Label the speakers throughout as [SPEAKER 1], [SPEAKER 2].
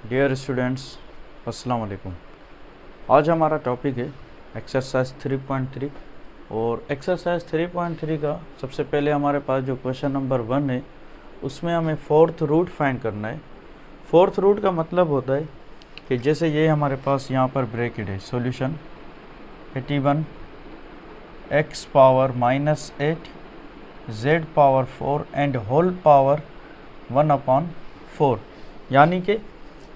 [SPEAKER 1] Dear students, अस्सलाम वालेकुम। आज हमारा टॉपिक है एक्सरसाइज 3.3 और एक्सरसाइज 3.3 का सबसे पहले हमारे पास जो क्वेश्चन नंबर 1 है उसमें हमें फोर्थ रूट फाइंड करना है। फोर्थ रूट का मतलब होता है कि जैसे ये हमारे पास यहाँ पर ब्रैकेट है, solution 81 x power -8 z power 4 and whole power 1/4, यानी कि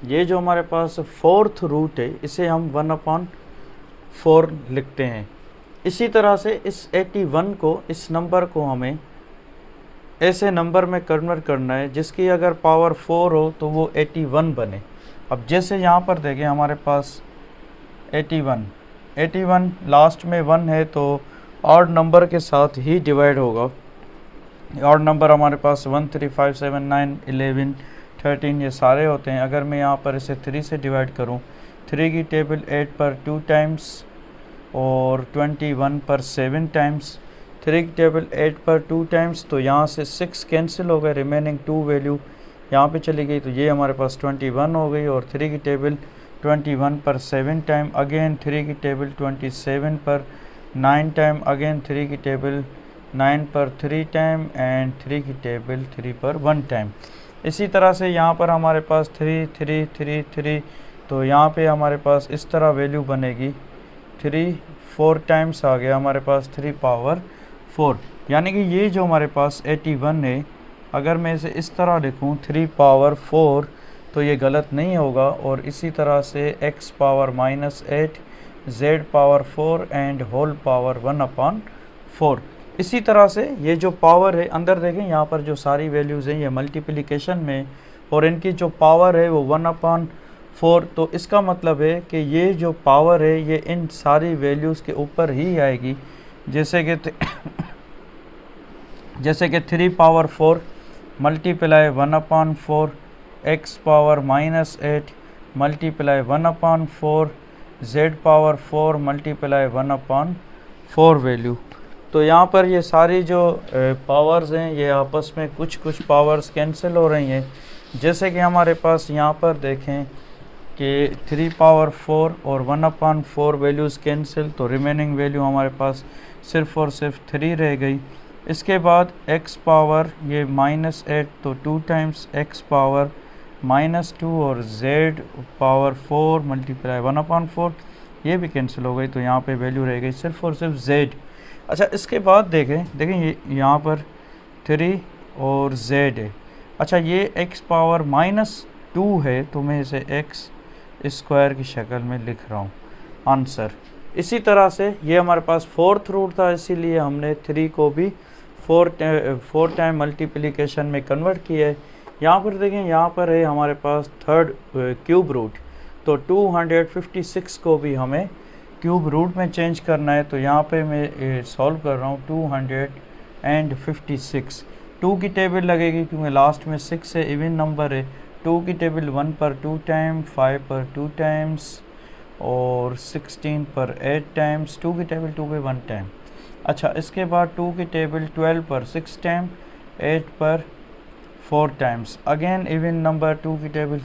[SPEAKER 1] ये जो हमारे पास फोर्थ रूट है इसे हम 1/4 लिखते हैं। इसी तरह से इस 81 को, इस नंबर को हमें ऐसे नंबर में कन्वर्ट करना है जिसकी अगर पावर 4 हो तो वो 81 बने। अब जैसे यहाँ पर देखें हमारे पास 81 लास्ट में 1 है तो ऑड नंबर के साथ ही डिवाइड होगा। ऑड नंबर हमारे पास 1 3 5 7 9 11 13 ये सारे होते हैं। अगर मैं यहाँ पर इसे 3 से डिवाइड करूँ, 3 की टेबल 8 पर 2 टाइम्स और 21 पर 7 टाइम्स, 3 की टेबल 8 पर 2 टाइम्स, तो यहाँ से 6 कैंसिल हो गए, रिमेनिंग 2 वैल्यू यहाँ पे चली गई, तो ये हमारे पास 21 हो गई। और 3 की टेबल 21 पर 7 टाइम, अगेन 3 की टेबल 27 पर 9 टाइम, अगेन 3 की टेबल 9 पर 3 टाइम एंड 3 की टेबल 3 पर 1 टाइम। इसी तरह से यहाँ पर हमारे पास 3 3 3 3, तो यहाँ पे हमारे पास इस तरह वैल्यू बनेगी 3 4 टाइम्स आ गया हमारे पास 3 पावर 4, यानी कि ये जो हमारे पास 81 है, अगर मैं इसे इस तरह लिखूँ 3 पावर 4 तो ये गलत नहीं होगा। और इसी तरह से x power -8 z power 4 and whole power 1/4। इसी तरह से ये जो पावर है, अंदर देखें यहाँ पर जो सारी वैल्यूज़ हैं ये मल्टीप्लिकेशन में और इनकी जो पावर है वो 1/4, तो इसका मतलब है कि ये जो पावर है ये इन सारी वैल्यूज़ के ऊपर ही आएगी। जैसे कि 3 power 4 multiply 1/4 x power -8 multiply 1/4 z power 4 multiply 1/4 value. तो यहाँ पर ये सारी जो पावर्स हैं ये आपस में कुछ पावर्स कैंसिल हो रही हैं। जैसे कि हमारे पास यहाँ पर देखें कि 3 पावर 4 और 1/4 वैल्यूज़ कैंसिल, तो रिमेनिंग वैल्यू हमारे पास सिर्फ और सिर्फ 3 रह गई। इसके बाद x पावर ये -8 तो 2 टाइम्स x पावर -2 और z पावर 4 मल्टीप्लाई 1/4 ये भी कैंसिल हो गई, तो यहाँ पे वैल्यू रह गई सिर्फ और सिर्फ z। अच्छा, इसके बाद देखें ये यहाँ पर 3 और z है। अच्छा, ये x पावर -2 है तो मैं इसे x स्क्वायर की शक्ल में लिख रहा हूँ आंसर। इसी तरह से ये हमारे पास फोर्थ रूट था, इसीलिए हमने 3 को भी 4 टाइम मल्टीप्लिकेशन में कन्वर्ट किया है। यहाँ पर देखें, यहाँ पर है हमारे पास थर्ड क्यूब रूट, तो 256 को भी हमें क्यूब रूट में चेंज करना है। तो यहाँ पे मैं सॉल्व कर रहा हूँ 256। 2 की टेबल लगेगी क्योंकि लास्ट में 6 है, इवन नंबर है। 2 की टेबल 1 पर 2 टाइम, 5 पर 2 टाइम्स और 16 पर 8 टाइम्स, 2 की टेबल 2 पे 1 टाइम। अच्छा, इसके बाद 2 की टेबल 12 पर 6 टाइम, 8 पर 4 टाइम्स, अगेन इवन नंबर 2 की टेबल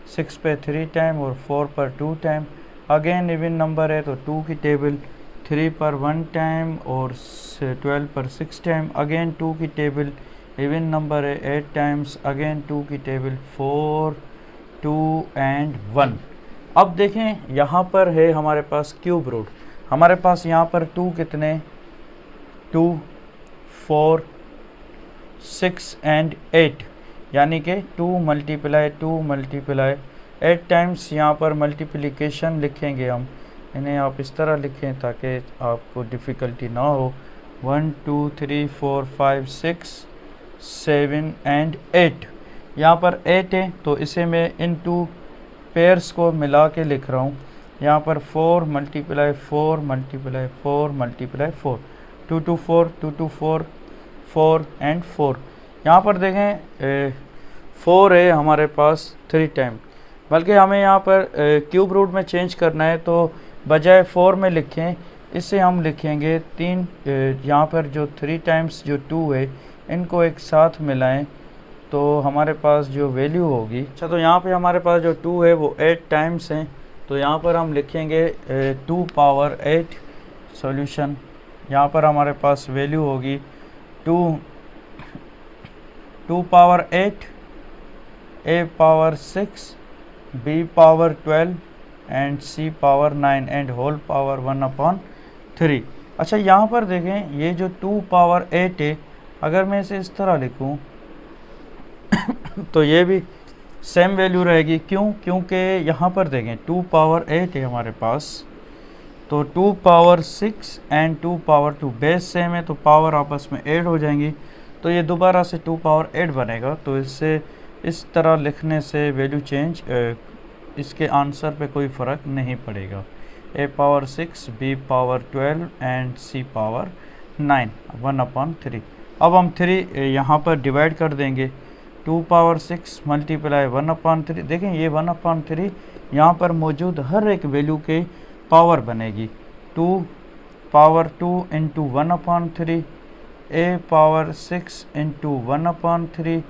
[SPEAKER 1] 6 पे 3 टाइम और 4 पर 2 टाइम, अगेन इवन नंबर है तो 2 की टेबल 3 पर 1 टाइम और 12 पर 6 टाइम, अगेन 2 की टेबल इवन नंबर है 8 टाइम्स, अगेन 2 की टेबल 4 2 एंड 1। अब देखें यहाँ पर है हमारे पास क्यूब रूट, हमारे पास यहाँ पर 2 कितने 2 4 6 एंड 8, यानी कि 2 मल्टीप्लाई 2 मल्टीप्लाई 8 टाइम्स। यहाँ पर मल्टीप्लिकेशन लिखेंगे हम, इन्हें आप इस तरह लिखें ताकि आपको डिफ़िकल्टी ना हो। 1 2 3 4 5 6 7 एंड 8, यहाँ पर 8 है तो इसे मैं इन 2 पेयर्स को मिला के लिख रहा हूँ। यहाँ पर 4 मल्टीप्लाई 4 मल्टीप्लाई 4 मल्टीप्लाई 4, 2 2 4 2 2 4 4 एंड 4। यहाँ पर देखें 4 है हमारे पास 3 टाइम, बल्कि हमें यहाँ पर क्यूब रूट में चेंज करना है तो बजाय 4 में लिखें इसे हम लिखेंगे 3। यहाँ पर जो 3 टाइम्स जो 2 है इनको एक साथ मिलाएं तो हमारे पास जो वैल्यू होगी, अच्छा तो यहाँ पे हमारे पास जो 2 है वो 8 टाइम्स हैं, तो यहाँ पर हम लिखेंगे 2 पावर 8 सॉल्यूशन। यहाँ पर हमारे पास वैल्यू होगी 2 power 8, a power 6, b power 12 and c power 9 and whole power 1/3। अच्छा यहाँ पर देखें, ये जो 2 पावर 8 है, अगर मैं इसे इस तरह लिखूँ तो ये भी सेम वैल्यू रहेगी। क्यों? क्योंकि यहाँ पर देखें 2 पावर 8 है हमारे पास, तो 2 power 6 and 2 power 2 base same है, तो पावर आपस में ऐड हो जाएंगी, तो ये दोबारा से 2 पावर 8 बनेगा। तो इससे इस तरह लिखने से वैल्यू चेंज, इसके आंसर पे कोई फ़र्क नहीं पड़ेगा। a power 6, b power 12 and c power 9 1/3। अब हम 3 यहाँ पर डिवाइड कर देंगे। 2 पावर 6 मल्टीप्लाई 1/3, देखें ये 1/3 यहाँ पर मौजूद हर एक वैल्यू के पावर बनेगी। 2 power 2 into 1/3, a power 6 into 1/3,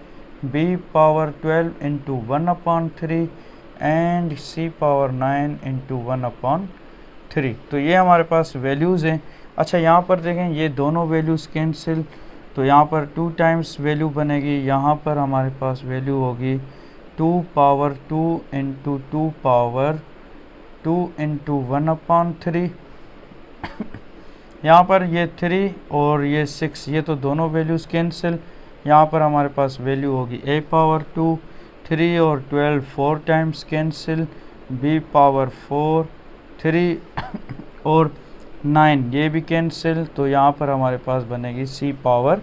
[SPEAKER 1] b power 12 into 1/3 and c power 9 into 1/3। तो ये हमारे पास वैल्यूज़ हैं। अच्छा यहाँ पर देखें, ये दोनों वैल्यूज़ कैंसिल, तो यहाँ पर 2 टाइम्स वैल्यू बनेगी। यहाँ पर हमारे पास वैल्यू होगी 2 पावर 2 इंटू 2 पावर 2 इंटू 1/3। यहाँ पर ये 3 और ये 6, ये तो दोनों वैल्यूज़ कैंसिल। यहाँ पर हमारे पास वैल्यू होगी a पावर 2, 3 और 12 4 टाइम्स कैंसिल, b पावर 4, 3 और 9 ये भी कैंसिल, तो यहाँ पर हमारे पास बनेगी c पावर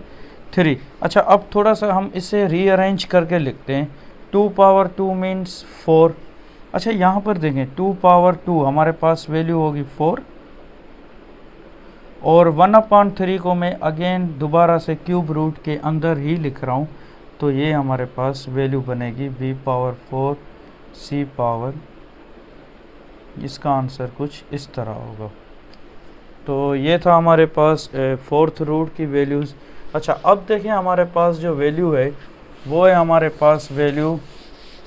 [SPEAKER 1] 3। अच्छा अब थोड़ा सा हम इसे रीअरेंज करके लिखते हैं। 2 पावर 2 मीन्स 4। अच्छा यहाँ पर देखें 2 पावर 2 हमारे पास वैल्यू होगी 4, और 1/3 को मैं अगेन दोबारा से क्यूब रूट के अंदर ही लिख रहा हूँ, तो ये हमारे पास वैल्यू बनेगी b पावर 4 c पावर, इसका आंसर कुछ इस तरह होगा। तो ये था हमारे पास 4th रूट की वैल्यूज़। अच्छा अब देखें हमारे पास जो वैल्यू है वो है हमारे पास वैल्यू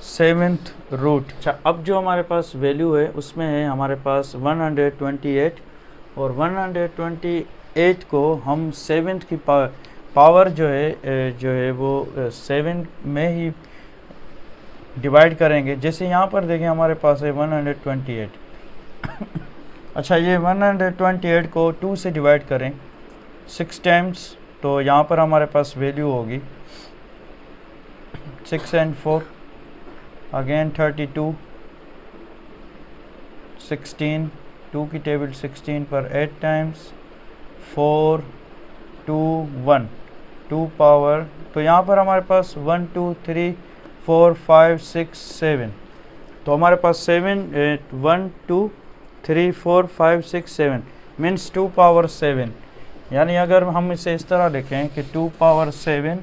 [SPEAKER 1] 7th रूट। अच्छा अब जो हमारे पास वैल्यू है उसमें है हमारे पास 128, और 128 को हम 7th की पावर जो है वो 7 में ही डिवाइड करेंगे। जैसे यहाँ पर देखें हमारे पास है 128। अच्छा ये 128 को 2 से डिवाइड करें 6 टाइम्स, तो यहाँ पर हमारे पास वैल्यू होगी 6 एंड 4 अगेन 32, 16, 2 की टेबल 16 पर 8 टाइम्स, 4 2 1 2 पावर, तो यहाँ पर हमारे पास 1 2 3 4 5 6 7, तो हमारे पास 7 1 2 3 4 5 6 7 मीन्स 2 पावर 7। यानी अगर हम इसे इस तरह लिखें कि 2 पावर 7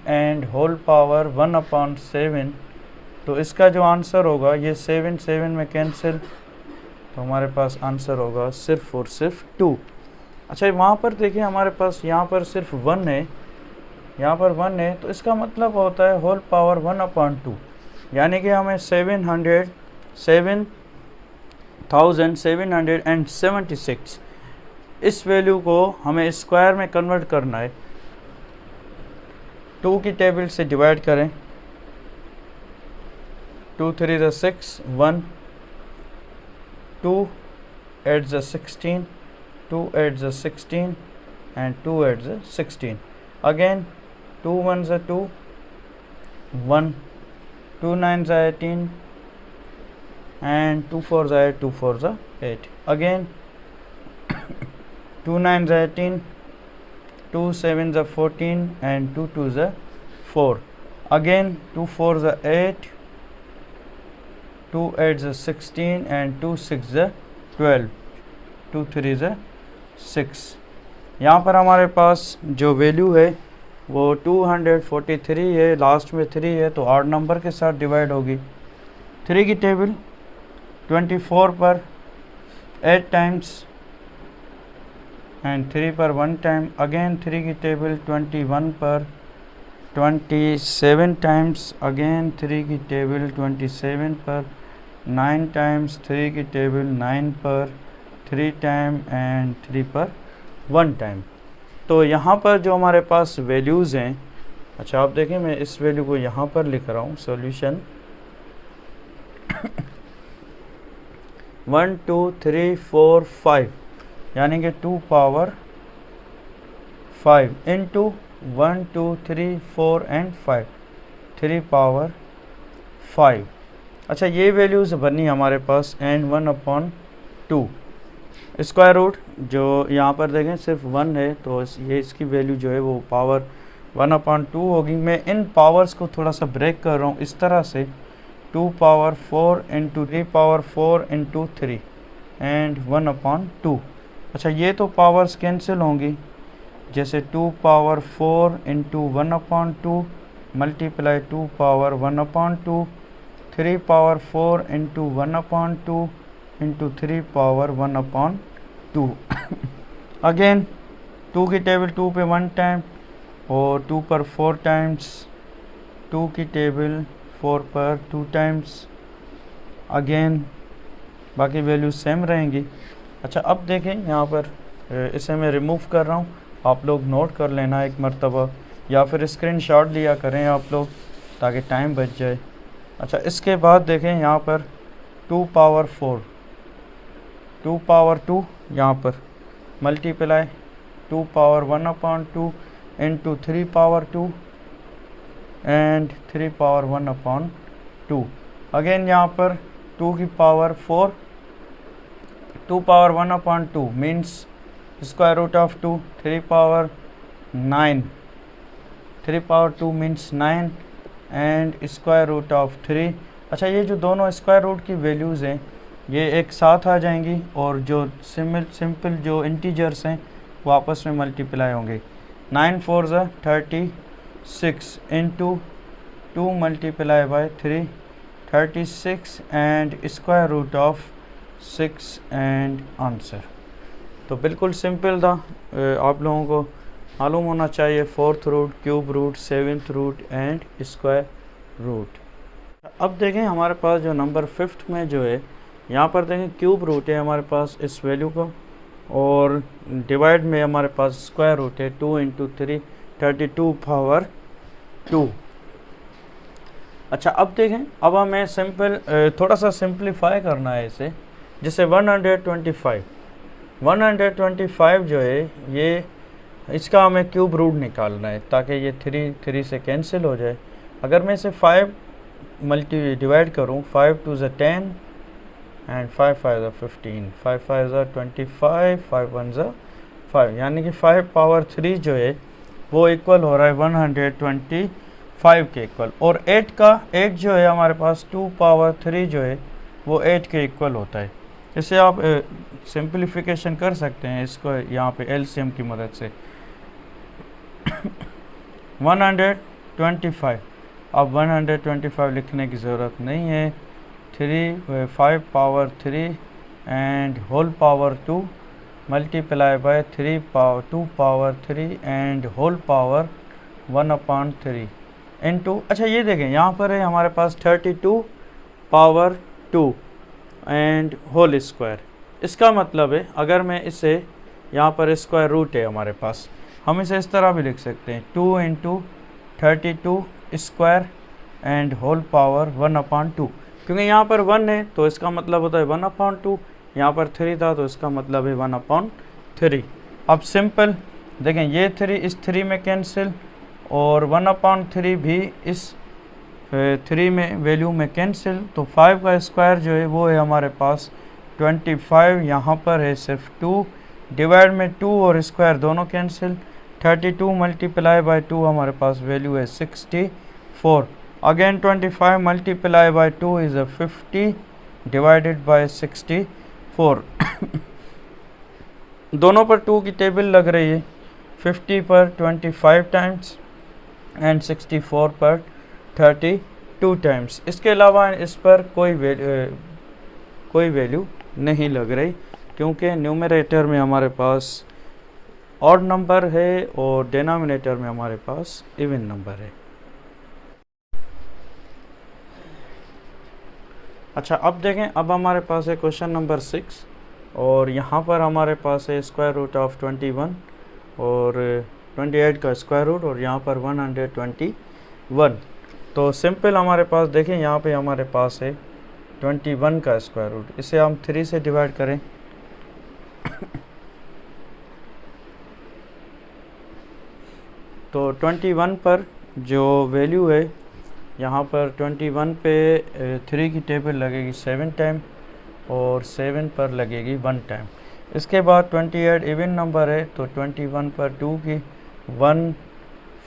[SPEAKER 1] एंड होल पावर 1/7, तो इसका जो आंसर होगा ये 7 7 में कैंसिल, तो हमारे पास आंसर होगा सिर्फ और सिर्फ 2। अच्छा वहाँ पर देखिए हमारे पास यहाँ पर सिर्फ 1 है, यहाँ पर 1 है, तो इसका मतलब होता है होल पावर 1/2, यानी कि हमें 7,776 इस वैल्यू को हमें स्क्वायर में कन्वर्ट करना है। 2 की टेबल से डिवाइड करें, 2 3 ज़ा 6 1, 2 8 ज़ा 16, 2 8 ज़ा 16 एंड 2 8 ज़ा 16, अगेन 2 1 ज़ा 2 1, 2 9 ज़ा 18 and 2 4 ज़ा 8, 2 4 ज़ा 8, again 2 9 ज़ा 18, 2 7 ज़ा 14 and 2 2 ज़ा 4, again 2 4 ज़ा 8, 2 8 ज़ा 16 and 2 6 ज़ा 12, 2 3 ज़ा 6। यहाँ पर हमारे पास जो वैल्यू है वो 243 है, लास्ट में 3 है, तो ऑड नंबर के साथ डिवाइड होगी। 3 की टेबल 24 पर 8 टाइम्स एंड 3 पर 1 टाइम, अगेन 3 की टेबल 21 पर 27 टाइम्स, अगेन 3 की टेबल 27 पर 9 टाइम्स, 3 की टेबल 9 पर 3 टाइम एंड 3 पर 1 टाइम। तो यहाँ पर जो हमारे पास वैल्यूज़ हैं, अच्छा आप देखें मैं इस वैल्यू को यहाँ पर लिख रहा हूँ सॉल्यूशन 1 2 3 4 5 यानी कि 2 पावर 5 इंटू 1 2 3 4 एंड 5 3 पावर 5। अच्छा ये वैल्यूज़ बनी हमारे पास एंड 1/2 स्क्वायर रूट जो यहाँ पर देखें सिर्फ 1 है तो ये इसकी वैल्यू जो है वो पावर 1/2 होगी। मैं इन पावर्स को थोड़ा सा ब्रेक कर रहा हूँ इस तरह से 2 power 4 into 3 power 4 into 3 and 1/2। अच्छा ये तो पावर्स कैंसिल होंगी, जैसे 2 power 4 into 1/2 multiply 2 power 1/2, 3 power 4 into 1/2 into 3 power 1/2 again 2 की टेबल 2 पे 1 टाइम और 2 पर 4 टाइम्स, 2 की टेबल 4 पर 2 टाइम्स, अगेन बाकी वैल्यू सेम रहेंगी। अच्छा अब देखें यहाँ पर इसे मैं रिमूव कर रहा हूँ, आप लोग नोट कर लेना एक मरतबा या फिर स्क्रीनशॉट लिया करें आप लोग ताकि टाइम बच जाए। अच्छा इसके बाद देखें यहाँ पर 2 पावर 4 2 पावर 2 यहाँ पर multiply 2 power 1/2 into 3 power 2 and 3 power 1/2 again यहाँ पर 2 की power 4 2 power 1/2 means square root of 2 3 power 9 3 power 2 means 9 and square root of 3। अच्छा ये जो दोनों स्क्वायर रूट की वैल्यूज़ हैं ये एक साथ आ जाएंगी और जो सिंपल जो इंटीजर्स हैं वो आपस में मल्टीप्लाई होंगे। 9 4 ज़ा 36 into 2 multiply by 3 36 and square root of 6 and answer. तो बिल्कुल सिंपल था, आप लोगों को मालूम होना चाहिए 4th root, cube root, 7th root and square root. अब देखें हमारे पास जो नंबर 5th में जो है यहाँ पर देखें क्यूब रूट है हमारे पास इस वैल्यू को और डिवाइड में हमारे पास स्क्वायर रूट है 2 इंटू 3 32 पावर 2। अच्छा अब देखें अब हमें सिंपल थोड़ा सा सिंप्लीफाई करना है इसे, जैसे 125 जो है ये इसका हमें क्यूब रूट निकालना है ताकि ये 3 से कैंसिल हो जाए। अगर मैं इसे 5 डिवाइड करूँ 5 2 ज़ा 10 एंड 5 5 ज़ा 15 5 5 ज़ा 25 5 1 ज़ा 5 यानी कि 5 पावर 3 जो है वो इक्वल हो रहा है 125 के इक्वल। और 8 जो है हमारे पास 2 पावर 3 जो है वो 8 के इक्वल होता है। इसे आप सिंप्लीफिकेशन कर सकते हैं इसको यहाँ पे एलसीएम की मदद से 125। अब 125 लिखने की ज़रूरत नहीं है, 5 power 3 and whole power 2 multiply by 2 power 3 and whole power 1/3 into. अच्छा ये देखें यहाँ पर है हमारे पास 32 पावर 2 एंड होल स्क्वायर। इसका मतलब है अगर मैं इसे यहाँ पर स्क्वायर रूट है हमारे पास, हम इसे इस तरह भी लिख सकते हैं 2 into 32 square and whole power 1/2 क्योंकि यहाँ पर 1 है तो इसका मतलब होता है 1/2, यहाँ पर 3 था तो इसका मतलब है 1/3। अब सिंपल देखें ये 3 इस 3 में कैंसिल और 1/3 भी इस 3 में वैल्यू में कैंसिल, तो 5 का स्क्वायर जो है वो है हमारे पास 25। यहाँ पर है सिर्फ 2 डिवाइड में 2 और स्क्वायर दोनों कैंसिल, 32 मल्टीप्लाई बाय 2 हमारे पास वैल्यू है 64। Again 25 multiply by 2 is 50 divided by 64 दोनों पर 2 की टेबल लग रही है, 50 पर 25 टाइम्स एंड 64 पर 32 टाइम्स। इसके अलावा इस पर कोई वैल्यू नहीं लग रही क्योंकि न्यूमरेटर में हमारे पास ऑड नंबर है और डिनोमिनेटर में हमारे पास इवन नंबर है। अच्छा, अब देखें, अब हमारे पास है क्वेश्चन नंबर 6 और यहाँ पर हमारे पास है स्क्वायर रूट ऑफ 21 और 28 का स्क्वायर रूट और यहाँ पर 121। तो सिंपल हमारे पास देखें, यहाँ पे हमारे पास है 21 का स्क्वायर रूट, इसे हम 3 से डिवाइड करें तो 21 पर जो वैल्यू है यहाँ पर 21 पे 3 की टेबल लगेगी 7 टाइम और 7 पर लगेगी 1 टाइम। इसके बाद 28 इवन नंबर है तो 21 पर 2 की 1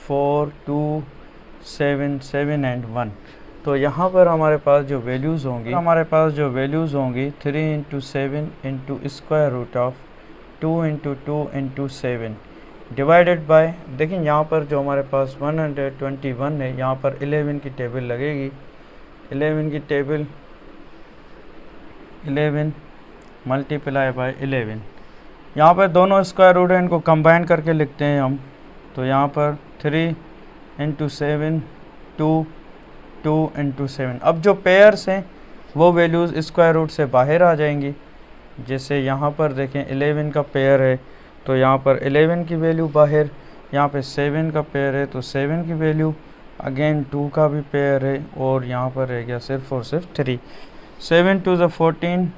[SPEAKER 1] 4 2 7 7 एंड 1। तो यहाँ पर हमारे पास जो वैल्यूज़ होंगी 3 into 7 into square root of 2 into 2 into 7 divided by, देखिए यहाँ पर जो हमारे पास 121 है, यहाँ पर 11 की टेबल लगेगी। 11 की टेबल 11 मल्टीप्लाई बाय 11। यहाँ पर दोनों स्क्वायर रूट है, इनको कंबाइन करके लिखते हैं हम। तो यहाँ पर 3 इंटू 7 2 2 इंटू 7। अब जो पेयर्स हैं वो वैल्यूज़ स्क्वायर रूट से बाहर आ जाएंगी। जैसे यहाँ पर देखें 11 का पेयर है तो यहाँ पर 11 की वैल्यू बाहर, यहाँ पे 7 का पेयर है तो 7 की वैल्यू, अगेन 2 का भी पेयर है और यहाँ पर रह गया सिर्फ और सिर्फ 3। 7 2 ज़ 14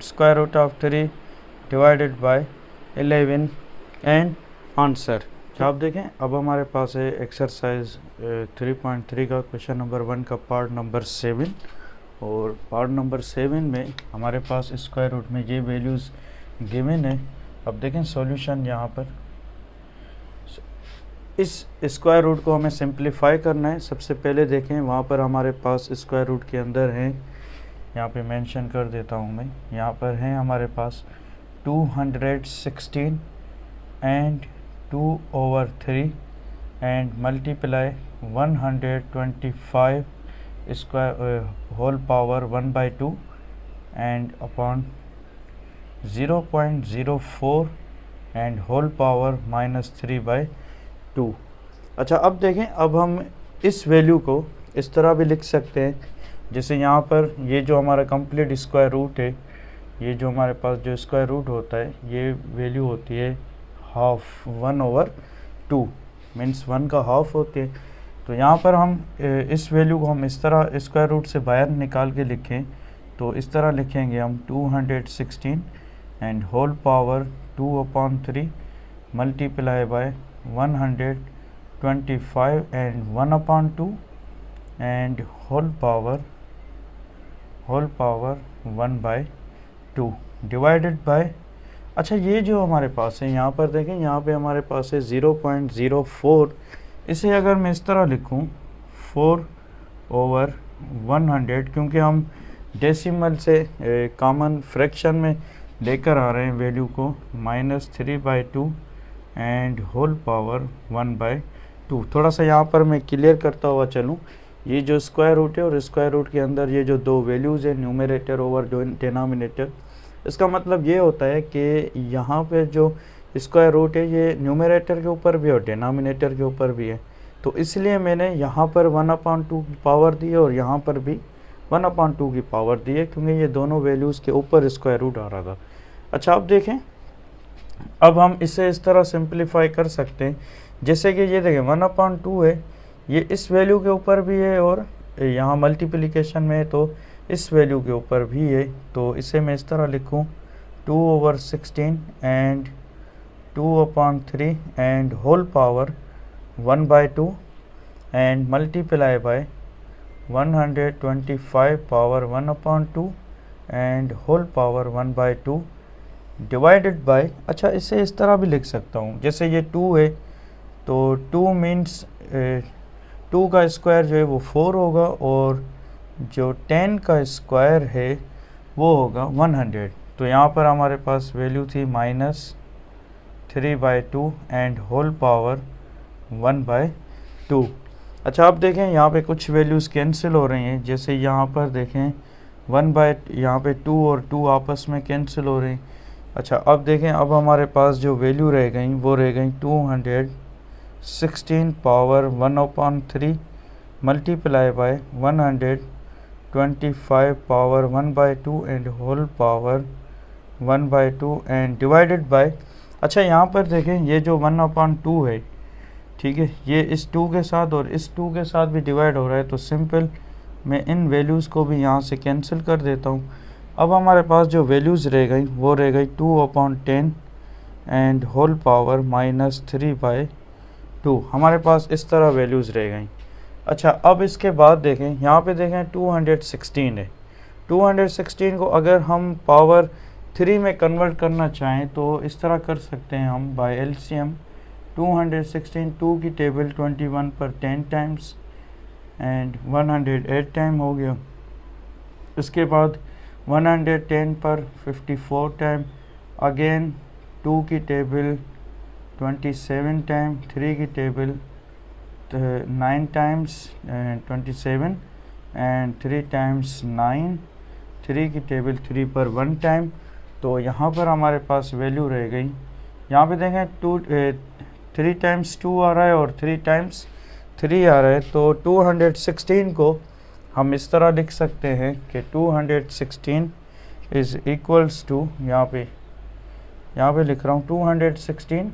[SPEAKER 1] square root of 3 divided by 11 and answer. आप देखें, अब हमारे पास है एक्सरसाइज 3.3 का क्वेश्चन नंबर 1 का पार्ट नंबर 7 और पार्ट नंबर 7 में हमारे पास स्क्वायर रूट में ये वैल्यूज़ गिवन है। अब देखें सॉल्यूशन, यहाँ पर इस स्क्वायर रूट को हमें सिंप्लीफाई करना है। सबसे पहले देखें वहाँ पर हमारे पास स्क्वायर रूट के अंदर हैं, यहाँ पे मेंशन कर देता हूँ मैं, यहाँ पर हैं हमारे पास 216 and 2/3 and multiply 125 square whole power 1/2 and upon 0.04 and whole power -3/2। अच्छा, अब देखें, अब हम इस वैल्यू को इस तरह भी लिख सकते हैं, जैसे यहाँ पर ये जो हमारा कंप्लीट स्क्वायर रूट है, ये जो हमारे पास जो स्क्वायर रूट होता है, ये वैल्यू होती है हाफ 1/2 मीन्स 1 का हाफ होती है। तो यहाँ पर हम इस वैल्यू को हम इस तरह स्क्वायर रूट से बाहर निकाल के लिखें तो इस तरह लिखेंगे हम 216 and whole power 2/3 multiply by 125 and 1/2 and whole power 1/2 divided by, अच्छा ये जो हमारे पास है यहाँ पर देखें, यहाँ पे हमारे पास है 0.04। इसे अगर मैं इस तरह लिखूँ 4/100, क्योंकि हम डेसिमल से कॉमन फ्रैक्शन में लेकर आ रहे हैं वैल्यू को, -3/2 एंड होल पावर 1/2। थोड़ा सा यहाँ पर मैं क्लियर करता हुआ चलूँ, ये जो स्क्वायर रूट है और स्क्वायर रूट के अंदर ये जो दो वैल्यूज़ है न्यूमरेटर ओवर डिनोमिनेटर, इसका मतलब ये होता है कि यहाँ पे जो स्क्वायर रूट है ये न्यूमरेटर के ऊपर भी और डिनोमिनेटर के ऊपर भी है। तो इसलिए मैंने यहाँ पर 1/2 की पावर दी है और यहाँ पर भी 1/2 की पावर दी है, क्योंकि ये दोनों वैल्यूज़ के ऊपर स्क्वायर रूट आ रहा था। अच्छा, अब देखें, अब हम इसे इस तरह सिंप्लीफाई कर सकते हैं, जैसे कि ये देखें 1/2 है, ये इस वैल्यू के ऊपर भी है और यहाँ मल्टीप्लिकेशन में है तो इस वैल्यू के ऊपर भी है। तो इसे मैं इस तरह लिखूँ 2/16 and 2/3 and whole power 1/2 and multiply by 125 power 1/2 and whole power 1/2 divided by, अच्छा इसे इस तरह भी लिख सकता हूँ, जैसे ये 2 है तो 2 मीन्स 2 का स्क्वायर जो है वो 4 होगा और जो 10 का स्क्वायर है वो होगा 100। तो यहाँ पर हमारे पास वैल्यू थी -3/2 एंड होल पावर 1/2। अच्छा, आप देखें यहाँ पे कुछ वैल्यूज़ कैंसिल हो रही हैं, जैसे यहाँ पर देखें यहाँ पे 2 और 2 आपस में कैंसिल हो रही हैं। अच्छा अब देखें, अब हमारे पास जो वैल्यू रह गई वो रह गई 216 power 1/3 multiply by 125 power 1/2 and whole power 1/2 and divided by. अच्छा यहाँ पर देखें, ये जो 1/2 है, ठीक है, ये इस 2 के साथ और इस 2 के साथ भी डिवाइड हो रहा है, तो सिंपल मैं इन वैल्यूज़ को भी यहाँ से कैंसिल कर देता हूँ। अब हमारे पास जो वैल्यूज़ रह गई वो रह गई 2/10 एंड होल पावर -3/2। हमारे पास इस तरह वैल्यूज़ रह गई। अच्छा अब इसके बाद देखें, यहाँ पे देखें 216 है। 216 को अगर हम पावर 3 में कन्वर्ट करना चाहें तो इस तरह कर सकते हैं हम बाय एलसीएम। 216 2 की टेबल 21 पर 10 टाइम्स एंड 108 टाइम हो गया। इसके बाद 110 पर 54 टाइम, अगेन 2 की टेबल 27 टाइम, 3 की टेबल 9 टाइम्स 27 एंड 3 टाइम्स 9, 3 की टेबल 3 पर 1 टाइम। तो यहाँ पर हमारे पास वैल्यू रह गई, यहाँ पे देखें 3 टाइम्स 2 आ रहा है और 3 टाइम्स 3 आ रहा है। तो 216 को हम इस तरह लिख सकते हैं कि 216 इज़ इक्वल्स टू, यहाँ पे लिख रहा हूँ 216,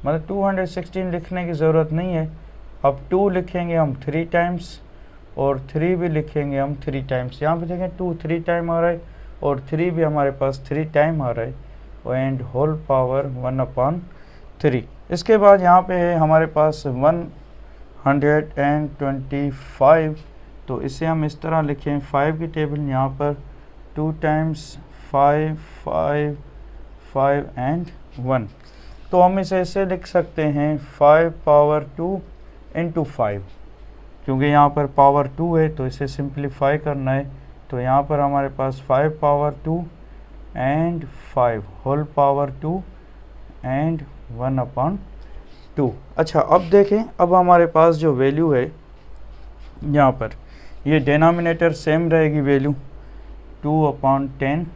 [SPEAKER 1] मतलब 216 लिखने की ज़रूरत नहीं है। अब 2 लिखेंगे हम 3 टाइम्स और 3 भी लिखेंगे हम 3 टाइम्स। यहाँ पे देखें 2 3 टाइम आ रहा है और 3 भी हमारे पास 3 टाइम आ रहा है, एंड होल पावर 1/3। इसके बाद यहाँ पे है हमारे पास 125, तो इसे हम इस तरह लिखें 5 की टेबल यहाँ पर 2 टाइम्स 5 5 5 एंड 1। तो हम इसे ऐसे लिख सकते हैं 5 पावर 2 इंटू 5, क्योंकि यहाँ पर पावर 2 है तो इसे सिंप्लीफाई करना है। तो यहाँ पर हमारे पास 5 power 2 and 5 whole power 2 and 1/2। अच्छा अब देखें, अब हमारे पास जो वैल्यू है यहाँ पर, ये डिनोमिनेटर सेम रहेगी वैल्यू 2/10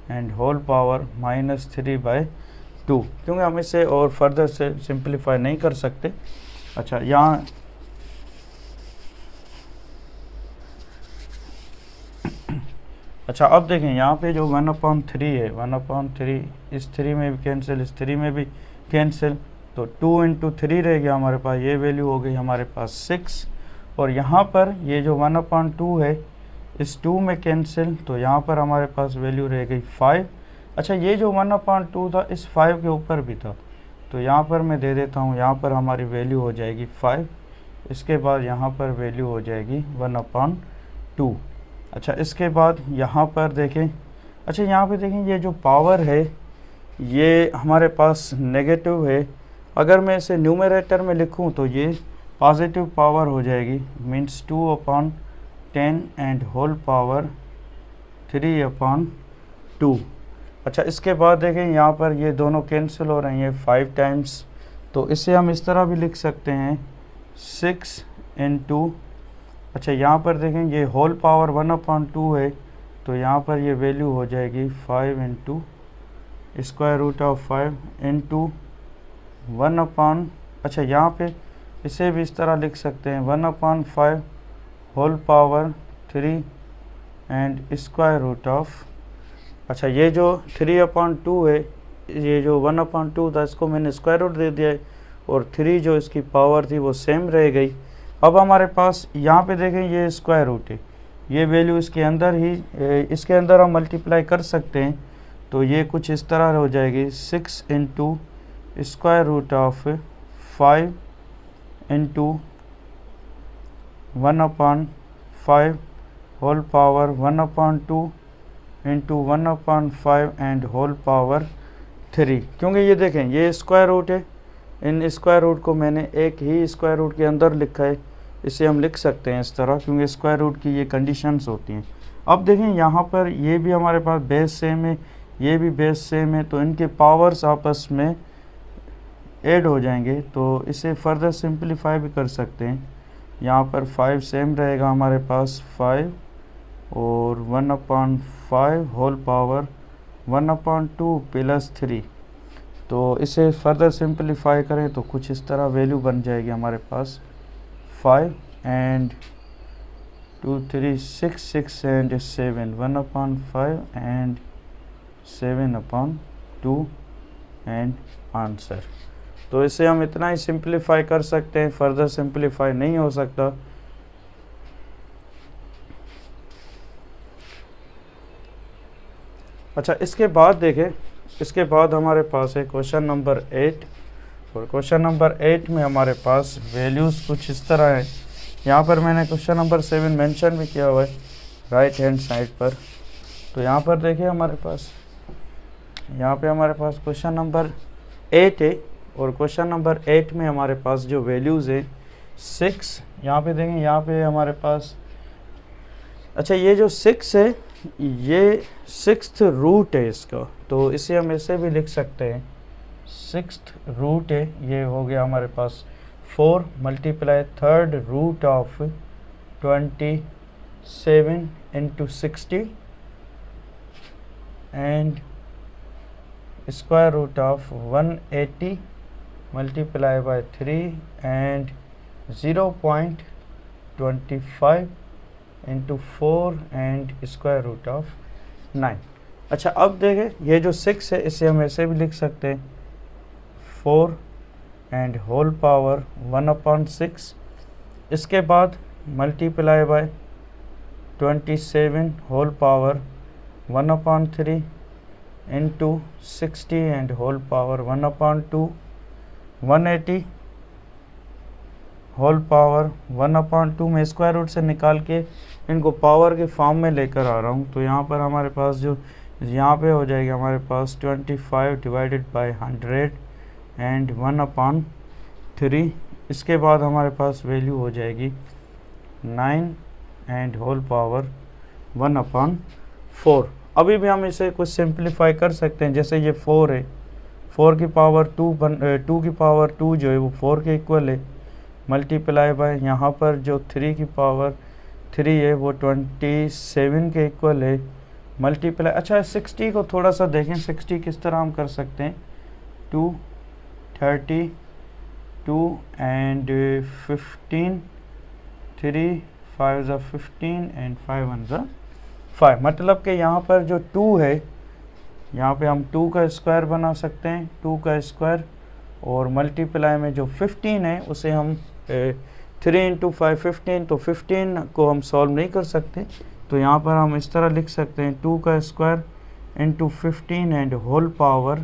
[SPEAKER 1] एंड होल पावर -3/2, क्योंकि हम इसे और फर्दर से सिंप्लीफाई नहीं कर सकते। अच्छा यहाँ अच्छा अब देखें, यहाँ पे जो 1/3 है, 1/3 इस 3 में भी कैंसिल, इस 3 में भी कैंसिल, तो 2 इंटू 3 रह गया हमारे पास, ये वैल्यू हो गई हमारे पास 6। और यहाँ पर ये जो 1/2 है, इस 2 में कैंसिल, तो यहाँ पर हमारे पास वैल्यू रह गई 5। अच्छा ये जो 1/2 था इस 5 के ऊपर भी था, तो यहाँ पर मैं दे देता हूँ, यहाँ पर हमारी वैल्यू हो जाएगी 5। इसके बाद यहाँ पर वैल्यू हो जाएगी 1/2। अच्छा इसके बाद यहाँ पर देखें, अच्छा यहाँ पे देखें ये जो पावर है ये हमारे पास नेगेटिव है। अगर मैं इसे न्यूमरेटर में लिखूँ तो ये पॉजिटिव पावर हो जाएगी, मीन्स 2/10 एंड होल पावर 3/2। अच्छा इसके बाद देखें, यहाँ पर ये दोनों कैंसिल हो रही हैं 5 टाइम्स, तो इसे हम इस तरह भी लिख सकते हैं 6 इंटू, अच्छा यहाँ पर देखें ये होल पावर 1/2 है, तो यहाँ पर ये वैल्यू हो जाएगी 5 into square root of 5 into 1/, अच्छा यहाँ पे इसे भी इस तरह लिख सकते हैं 1/5 whole power 3 and square root of, अच्छा ये जो 3/2 है, ये जो 1/2 था इसको मैंने स्क्वायर रूट दे दिया है, और 3 जो इसकी पावर थी वो सेम रह गई। अब हमारे पास यहाँ पे देखें ये स्क्वायर रूट है, ये वैल्यू इसके अंदर ही, इसके अंदर हम मल्टीप्लाई कर सकते हैं, तो ये कुछ इस तरह हो जाएगी 6 into square root of 5 into 1/5 whole power 1/2 into 1/5 and whole power 3। क्योंकि ये देखें ये स्क्वायर रूट है, इन स्क्वायर रूट को मैंने एक ही स्क्वायर रूट के अंदर लिखा है, इसे हम लिख सकते हैं इस तरह, क्योंकि स्क्वायर रूट की ये कंडीशंस होती हैं। अब देखें यहाँ पर ये भी हमारे पास बेस सेम है, ये भी बेस सेम है, तो इनके पावर्स आपस में ऐड हो जाएंगे, तो इसे फर्दर सिंप्लीफाई भी कर सकते हैं। यहाँ पर 5 सेम रहेगा हमारे पास 5 और 1/5 होल पावर 1/2 प्लस 3। तो इसे फर्दर सिंपलीफाई करें तो कुछ इस तरह वैल्यू बन जाएगी हमारे पास 5 and 2 3 6 6 and 7 1/5 and 7/2 and answer. तो इसे हम इतना ही सिंपलीफाई कर सकते हैं, फर्दर सिंपलीफाई नहीं हो सकता। अच्छा, इसके बाद देखें, इसके बाद हमारे पास है क्वेश्चन नंबर 8 और क्वेश्चन नंबर 8 में हमारे पास वैल्यूज़ कुछ इस तरह है। यहाँ पर मैंने क्वेश्चन नंबर 7 मेंशन भी किया हुआ है राइट हैंड साइड पर। तो यहाँ पर देखिए हमारे पास, यहाँ पे हमारे पास क्वेश्चन नंबर 8 है और क्वेश्चन नंबर 8 में हमारे पास जो वैल्यूज़ है 6, यहाँ पे देखें, यहाँ पे हमारे पास, अच्छा ये जो 6 है ये 6th रूट है इसका, तो इसे हम ऐसे भी लिख सकते हैं 6th रूट है, ये हो गया हमारे पास 4 multiply 3rd root of 27 into 60 and square root of 180 multiply by 3 and 0.25 into 4 and square root of 9। अच्छा, अब देखें ये जो 6 है इसे हम ऐसे भी लिख सकते हैं 4 एंड होल पावर 1/6, इसके बाद multiply by 27 whole power 1/3 into 60 and whole power 1/2, 180 whole power 1/2 में स्क्वायर रूट से निकाल के इनको पावर के फॉर्म में लेकर आ रहा हूँ। तो यहाँ पर हमारे पास जो यहाँ पे हो जाएगी हमारे पास 25 डिवाइडेड बाय 100 एंड 1/3। इसके बाद हमारे पास वैल्यू हो जाएगी 9 एंड होल पावर 1/4। अभी भी हम इसे कुछ सिंप्लीफाई कर सकते हैं, जैसे ये 4 है, 4 की पावर 2 की पावर 2 जो है वो 4 के इक्वल है, मल्टीप्लाई बाय यहाँ पर जो 3 की पावर 3 है वो 27 के इक्वल है, मल्टीप्लाई, अच्छा 60 को थोड़ा सा देखें, 60 किस तरह हम कर सकते हैं 2 32 एंड 15 3 5 ज़ा 15 एंड 5 1 ज़ा 5, मतलब कि यहाँ पर जो 2 है यहाँ पे हम 2 का स्क्वायर बना सकते हैं, 2 का स्क्वायर, और मल्टीप्लाई में जो 15 है उसे हम 3 इंटू 5 15, तो 15 को हम सॉल्व नहीं कर सकते, तो यहाँ पर हम इस तरह लिख सकते हैं 2 का square into 15 and whole power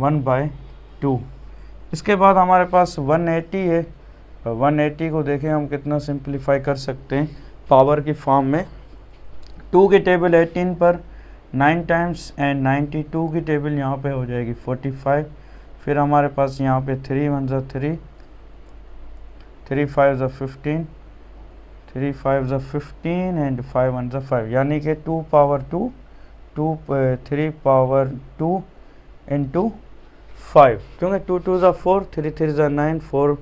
[SPEAKER 1] 1/2। इसके बाद हमारे पास 180 है, 180 को देखें हम कितना सिंप्लीफाई कर सकते हैं पावर की फॉर्म में। 2 की टेबल 18 पर 9 टाइम्स एंड 92 की टेबल यहाँ पे हो जाएगी 45, फिर हमारे पास यहाँ पे 3 1 ज़ा 3, 3 5 ज़ा 15, 3 5 ज़ा 15 एंड 5 1 ज़ा 5, यानी कि 2 पावर 2 3 पावर 2 इंटू 5, क्योंकि 2 2 ज़ा 4, 3 3 ज़ा 9, 4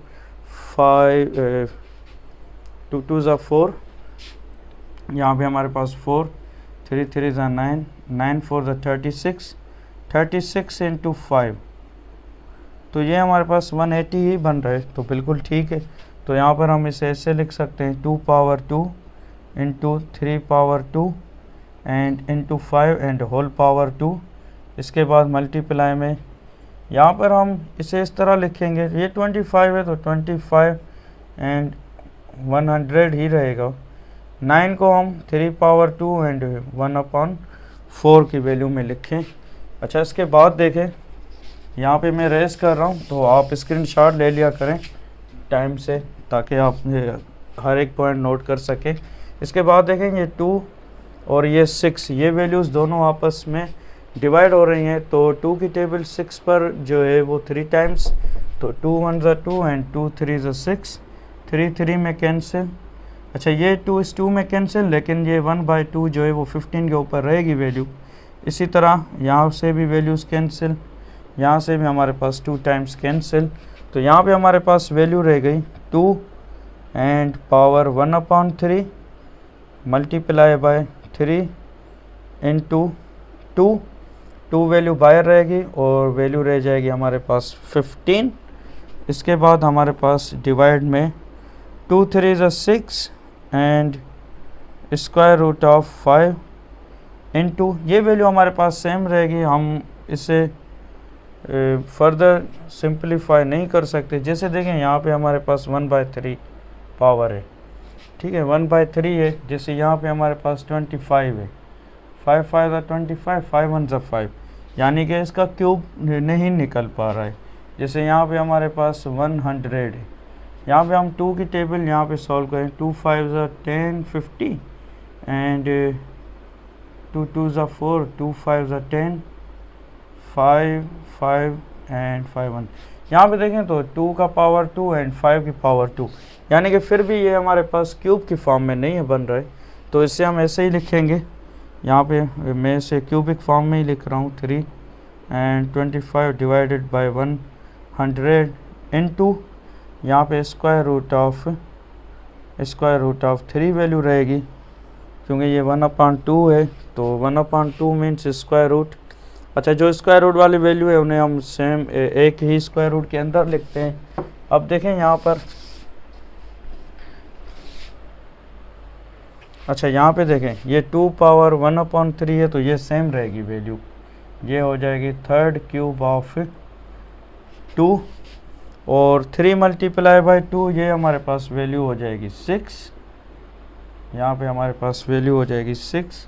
[SPEAKER 1] 5 2 2 ज़ा 4, यहाँ पे हमारे पास 4, 3 3 ज़ा 9, 9 4 ज़ा 36, 36 इंटू 5, तो ये हमारे पास 180 ही बन रहा है, तो बिल्कुल ठीक है। तो यहाँ पर हम इसे ऐसे लिख सकते हैं 2 power 2 into 3 power 2 and into 5 and whole power 2। इसके बाद मल्टीप्लाई में यहाँ पर हम इसे इस तरह लिखेंगे, ये 25 है तो 25 एंड 100 ही रहेगा, 9 को हम 3 पावर 2 एंड 1/4 की वैल्यू में लिखें। अच्छा, इसके बाद देखें, यहाँ पे मैं रेस कर रहा हूँ तो आप स्क्रीनशॉट ले लिया करें टाइम से, ताकि आप हर एक पॉइंट नोट कर सकें। इसके बाद देखें ये 2 और ये 6, ये वैल्यूज़ दोनों आपस में डिवाइड हो रही हैं, तो 2 की टेबल 6 पर जो है वो 3 टाइम्स, तो 2 1 ज़ा 2 एंड 2 3 ज़ा 6, 3 3 में कैंसिल, अच्छा ये 2 इस 2 में कैंसिल, लेकिन ये 1/2 जो है वो 15 के ऊपर रहेगी वैल्यू। इसी तरह यहाँ से भी वैल्यूज़ कैंसिल, यहाँ से भी हमारे पास 2 टाइम्स कैंसिल, तो यहाँ पे हमारे पास वैल्यू रह गई 2 and power 1/3 multiply by 3 into 2 2 value बाहर रहेगी और वैल्यू रह जाएगी हमारे पास 15। इसके बाद हमारे पास डिवाइड में 2 3 ज़ा 6 and square root of 5 into, ये वैल्यू हमारे पास सेम रहेगी। हम इसे फर्दर सिंपलीफाई नहीं कर सकते। जैसे देखें यहाँ पे हमारे पास 1/3 पावर है, ठीक है, 1/3 है। जैसे यहाँ पे हमारे पास 25 है, 5 5 ज़ा 25, 5 1 ज़ा 5, यानी कि इसका क्यूब नहीं निकल पा रहा है। जैसे यहाँ पे हमारे पास 100 है, यहाँ पे हम 2 की टेबल यहाँ पे सॉल्व करें। 2 5 ज़ा 10 50 एंड 2 2 ज़ा 4, 2 5 ज़ा 10, 5 5 एंड 5 1। यहाँ पे देखें तो 2 का पावर 2 एंड 5 की पावर 2, यानी कि फिर भी ये हमारे पास क्यूब की फॉर्म में नहीं है बन रहा है। तो इसे हम ऐसे ही लिखेंगे, यहाँ पे मैं इसे क्यूबिक फॉर्म में ही लिख रहा हूँ। 3 एंड 25 डिवाइडेड बाय 100 इनटू, यहाँ पे स्क्वायर रूट ऑफ 3 वैल्यू रहेगी, क्योंकि ये 1/2 है। तो 1/2 मीन्स स्क्वायर रूट। अच्छा, जो स्क्वायर रूट वाली वैल्यू है उन्हें हम सेम एक ही स्क्वायर रूट के अंदर लिखते हैं। अब देखें यहाँ पर, अच्छा यहाँ पे देखें ये 2 पावर 1/3 है, तो ये सेम रहेगी वैल्यू, ये हो जाएगी 3rd क्यूब ऑफ 2 और 3 मल्टीप्लाई बाय 2, ये हमारे पास वैल्यू हो जाएगी 6। यहाँ पे हमारे पास वैल्यू हो जाएगी 6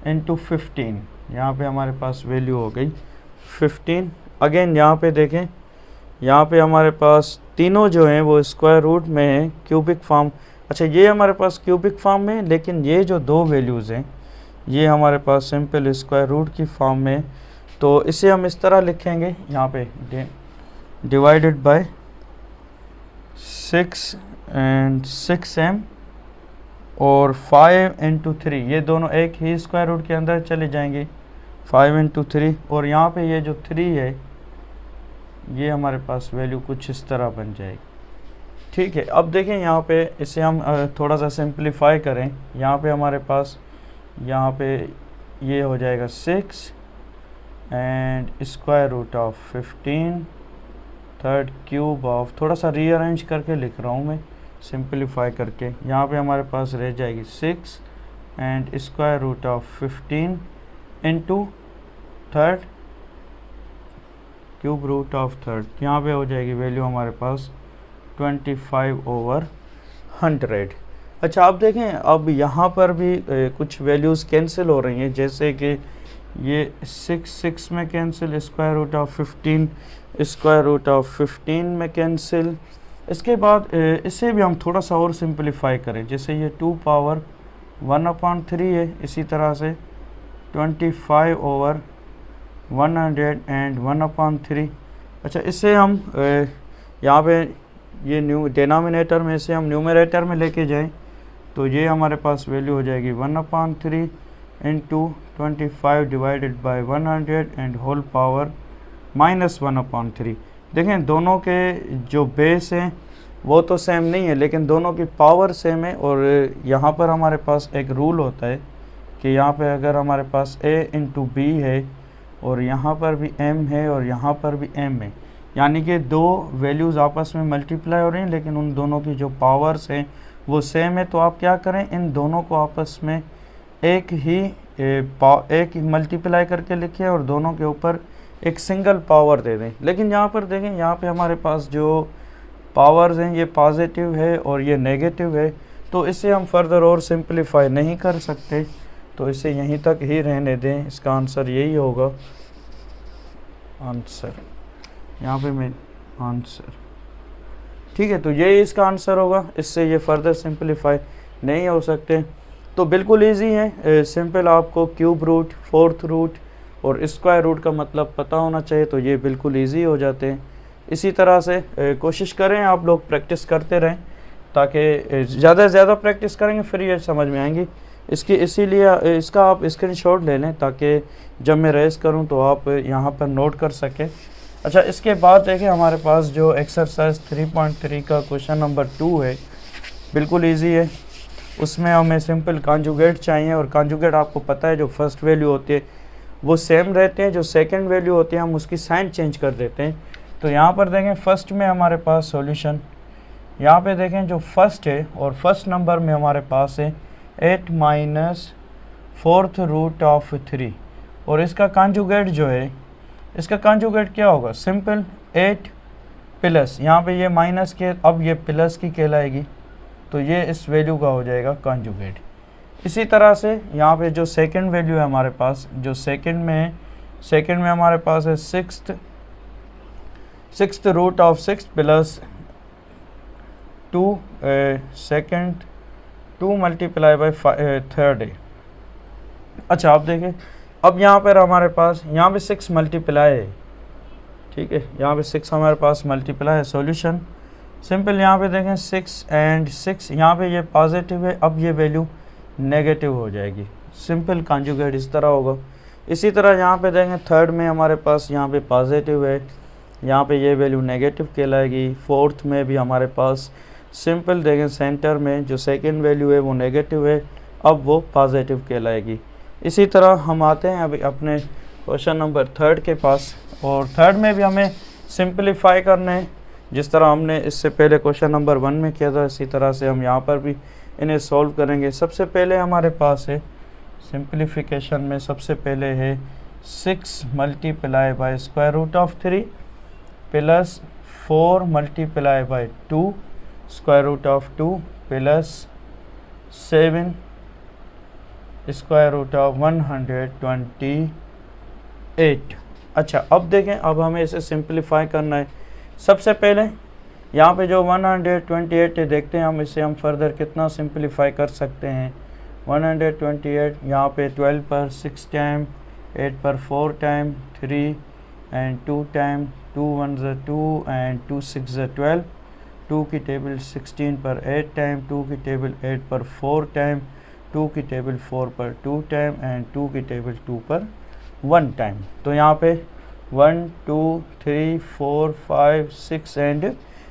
[SPEAKER 1] इंटू 15, यहाँ पे हमारे पास वैल्यू हो गई 15। अगेन यहाँ पे देखें, यहाँ पे हमारे पास तीनों जो हैं वो स्क्वायर रूट में हैं, क्यूबिक फॉर्म। अच्छा, ये हमारे पास क्यूबिक फॉर्म में है, लेकिन ये जो दो वैल्यूज़ हैं ये हमारे पास सिंपल स्क्वायर रूट की फॉर्म में। तो इसे हम इस तरह लिखेंगे, यहाँ पे डिवाइडेड बाय 6 एंड 6m और 5 इंटू 3, ये दोनों एक ही स्क्वायर रूट के अंदर चले जाएंगे। 5 इंटू 3, और यहाँ पे ये जो 3 है ये हमारे पास वैल्यू कुछ इस तरह बन जाएगी, ठीक है। अब देखें यहाँ पे इसे हम थोड़ा सा सिंप्लीफाई करें। यहाँ पे हमारे पास यहाँ पे ये हो जाएगा 6 and square root of 15 3rd cube of, थोड़ा सा रीअरेंज करके लिख रहा हूँ मैं सिंप्लीफाई करके। यहाँ पे हमारे पास रह जाएगी 6 and square root of 15 into 3rd cube root of 3rd, यहाँ पे हो जाएगी वैल्यू हमारे पास 25/100। अच्छा, आप देखें अब यहाँ पर भी कुछ वैल्यूज़ कैंसिल हो रही हैं, जैसे कि ये 6 में cancel, square root of 15 square root of 15 में कैंसिल। इसके बाद इसे भी हम थोड़ा सा और सिंपलीफाई करें, जैसे ये 2 पावर 1/3 है, इसी तरह से 25/100 एंड 1/3। अच्छा, इसे हम यहाँ पे ये न्यू डिनोमिनेटर में से हम न्यूमरेटर में लेके जाएं, तो ये हमारे पास वैल्यू हो जाएगी 1/3 into 25 divided by 100 and whole power -1/3। देखें दोनों के जो बेस हैं वो तो सेम नहीं है, लेकिन दोनों की पावर सेम है। और यहाँ पर हमारे पास एक रूल होता है कि यहाँ पे अगर हमारे पास a इंटू बी है और यहाँ पर भी m है और यहाँ पर भी m है, यानी कि दो वैल्यूज़ आपस में मल्टीप्लाई हो रही हैं, लेकिन उन दोनों की जो पावर्स हैं वो सेम है। तो आप क्या करें, इन दोनों को आपस में एक ही मल्टीप्लाई करके लिखें और दोनों के ऊपर एक सिंगल पावर दे दें। लेकिन यहाँ पर देखें, यहाँ पे हमारे पास जो पावर्स हैं ये पॉजिटिव है और ये नेगेटिव है, तो इसे हम फर्दर और सिंपलीफाई नहीं कर सकते, तो इसे यहीं तक ही रहने दें। इसका आंसर यही होगा, आंसर यहाँ पे मैं आंसर, ठीक है। तो यही इसका आंसर होगा, इससे ये फर्दर सिंपलीफाई नहीं हो सकते। तो बिल्कुल इजी है, सिंपल। आपको क्यूब रूट, फोर्थ रूट और स्क्वायर रूट का मतलब पता होना चाहिए, तो ये बिल्कुल इजी हो जाते हैं। इसी तरह से कोशिश करें आप लोग, प्रैक्टिस करते रहें, ताकि ज़्यादा से ज़्यादा प्रैक्टिस करेंगे फिर ये समझ में आएंगी। इसीलिए इसका आप स्क्रीनशॉट ले लें, ताकि जब मैं रेस करूं तो आप यहाँ पर नोट कर सकें। अच्छा, इसके बाद देखें हमारे पास जो एक्सरसाइज 3.3 का क्वेश्चन नंबर 2 है, बिल्कुल इजी है। उसमें हमें सिंपल कॉन्जुगेट चाहिए, और कॉन्जुगेट आपको पता है जो फर्स्ट वैल्यू होती है वो सेम रहते हैं, जो सेकंड वैल्यू होती है हम उसकी साइन चेंज कर देते हैं। तो यहाँ पर देखें फर्स्ट में हमारे पास सॉल्यूशन, यहाँ पे देखें जो फर्स्ट है और फर्स्ट नंबर में हमारे पास है 8 माइनस 4th रूट ऑफ 3, और इसका कॉन्जुगेट जो है, इसका कॉन्जुगेट क्या होगा, सिंपल 8 प्लस, यहाँ पे ये माइनस के अब ये प्लस की कहलाएगी, तो ये इस वैल्यू का हो जाएगा कॉन्जुगेट। इसी तरह से यहाँ पे जो सेकंड वैल्यू है हमारे पास, जो सेकंड में है, सेकंड में हमारे पास है 6th root of 6 plus 2 second 2 multiply by third है। अच्छा आप देखें अब यहाँ पर हमारे पास यहाँ पे 6 मल्टीप्लाई है, ठीक है, यहाँ पे 6 हमारे पास मल्टीप्लाई है। सॉल्यूशन सिंपल, यहाँ पे देखें 6 एंड 6, यहाँ पे ये पॉजिटिव है, अब ये वैल्यू नेगेटिव हो जाएगी, सिंपल कॉन्जुगेट इस तरह होगा। इसी तरह यहाँ पे देखें थर्ड में हमारे पास यहाँ पे पॉजिटिव है, यहाँ पे ये वैल्यू नेगेटिव कहलाएगी। फोर्थ में भी हमारे पास सिंपल देखें सेंटर में जो सेकंड वैल्यू है वो नेगेटिव है, अब वो पॉजिटिव कहलाएगी। इसी तरह हम आते हैं अभी अपने क्वेश्चन नंबर थर्ड के पास, और थर्ड में भी हमें सिंपलीफाई करना है, जिस तरह हमने इससे पहले क्वेश्चन नंबर 1 में किया था, इसी तरह से हम यहाँ पर भी इन्हें सॉल्व करेंगे। सबसे पहले हमारे पास है सिंपलीफिकेशन में, सबसे पहले है 6 multiply by square root of 3 plus 4 multiply by 2 square root of 2 plus 7 square root of 128। अच्छा अब देखें, अब हमें इसे सिंपलीफाई करना है। सबसे पहले यहाँ पे जो 128 है, देखते हैं हम इसे हम फर्दर कितना सिंपलीफाई कर सकते हैं। 128 यहाँ पे 12 पर 6 टाइम, 8 पर 4 टाइम, 3 एंड 2 टाइम, 2 1 ज़ा 2 एंड 2 6 ज़ा 12, 2 की टेबल 16 पर 8 टाइम, 2 की टेबल 8 पर 4 टाइम, 2 की टेबल 4 पर 2 टाइम एंड 2 की टेबल 2 पर 1 टाइम। तो यहाँ पे 1 2 3 4 5 6 एंड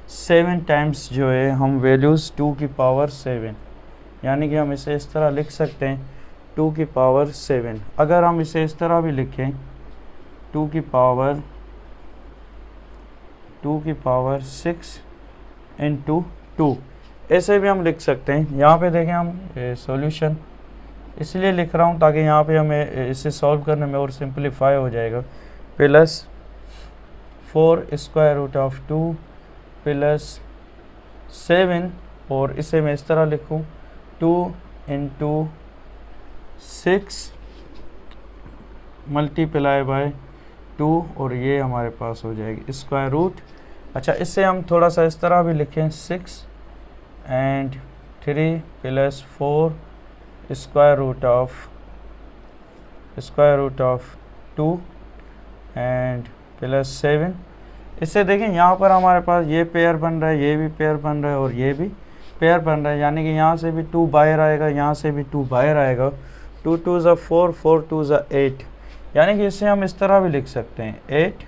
[SPEAKER 1] 7 टाइम्स जो है हम वैल्यूज़ 2 की पावर 7, यानी कि हम इसे इस तरह लिख सकते हैं 2 की पावर 7। अगर हम इसे इस तरह भी लिखें 2 की पावर 6 इंटू 2, ऐसे भी हम लिख सकते हैं। यहाँ पे देखें हम सॉल्यूशन इसलिए लिख रहा हूँ ताकि यहाँ पे हमें इसे सॉल्व करने में और सिंपलीफाई हो जाएगा। Plus 4 square root of 2 plus 7, और इसे मैं इस तरह लिखूँ 2 इंटू 6 मल्टीप्लाई बाय 2, और ये हमारे पास हो जाएगी स्क्वायर रूट। अच्छा इससे हम थोड़ा सा इस तरह भी लिखें 6 and 3 plus 4 square root of 2 and plus 7। इससे देखें यहाँ पर हमारे पास ये पेयर बन रहा है, ये भी पेयर बन रहा है और ये भी पेयर बन रहा है, यानी कि यहाँ से भी 2 बाहर आएगा, यहाँ से भी 2 बाहर आएगा। 2 2 ज़ा 4, 4 2 ज़ा 8, यानी कि इसे हम इस तरह भी लिख सकते हैं 8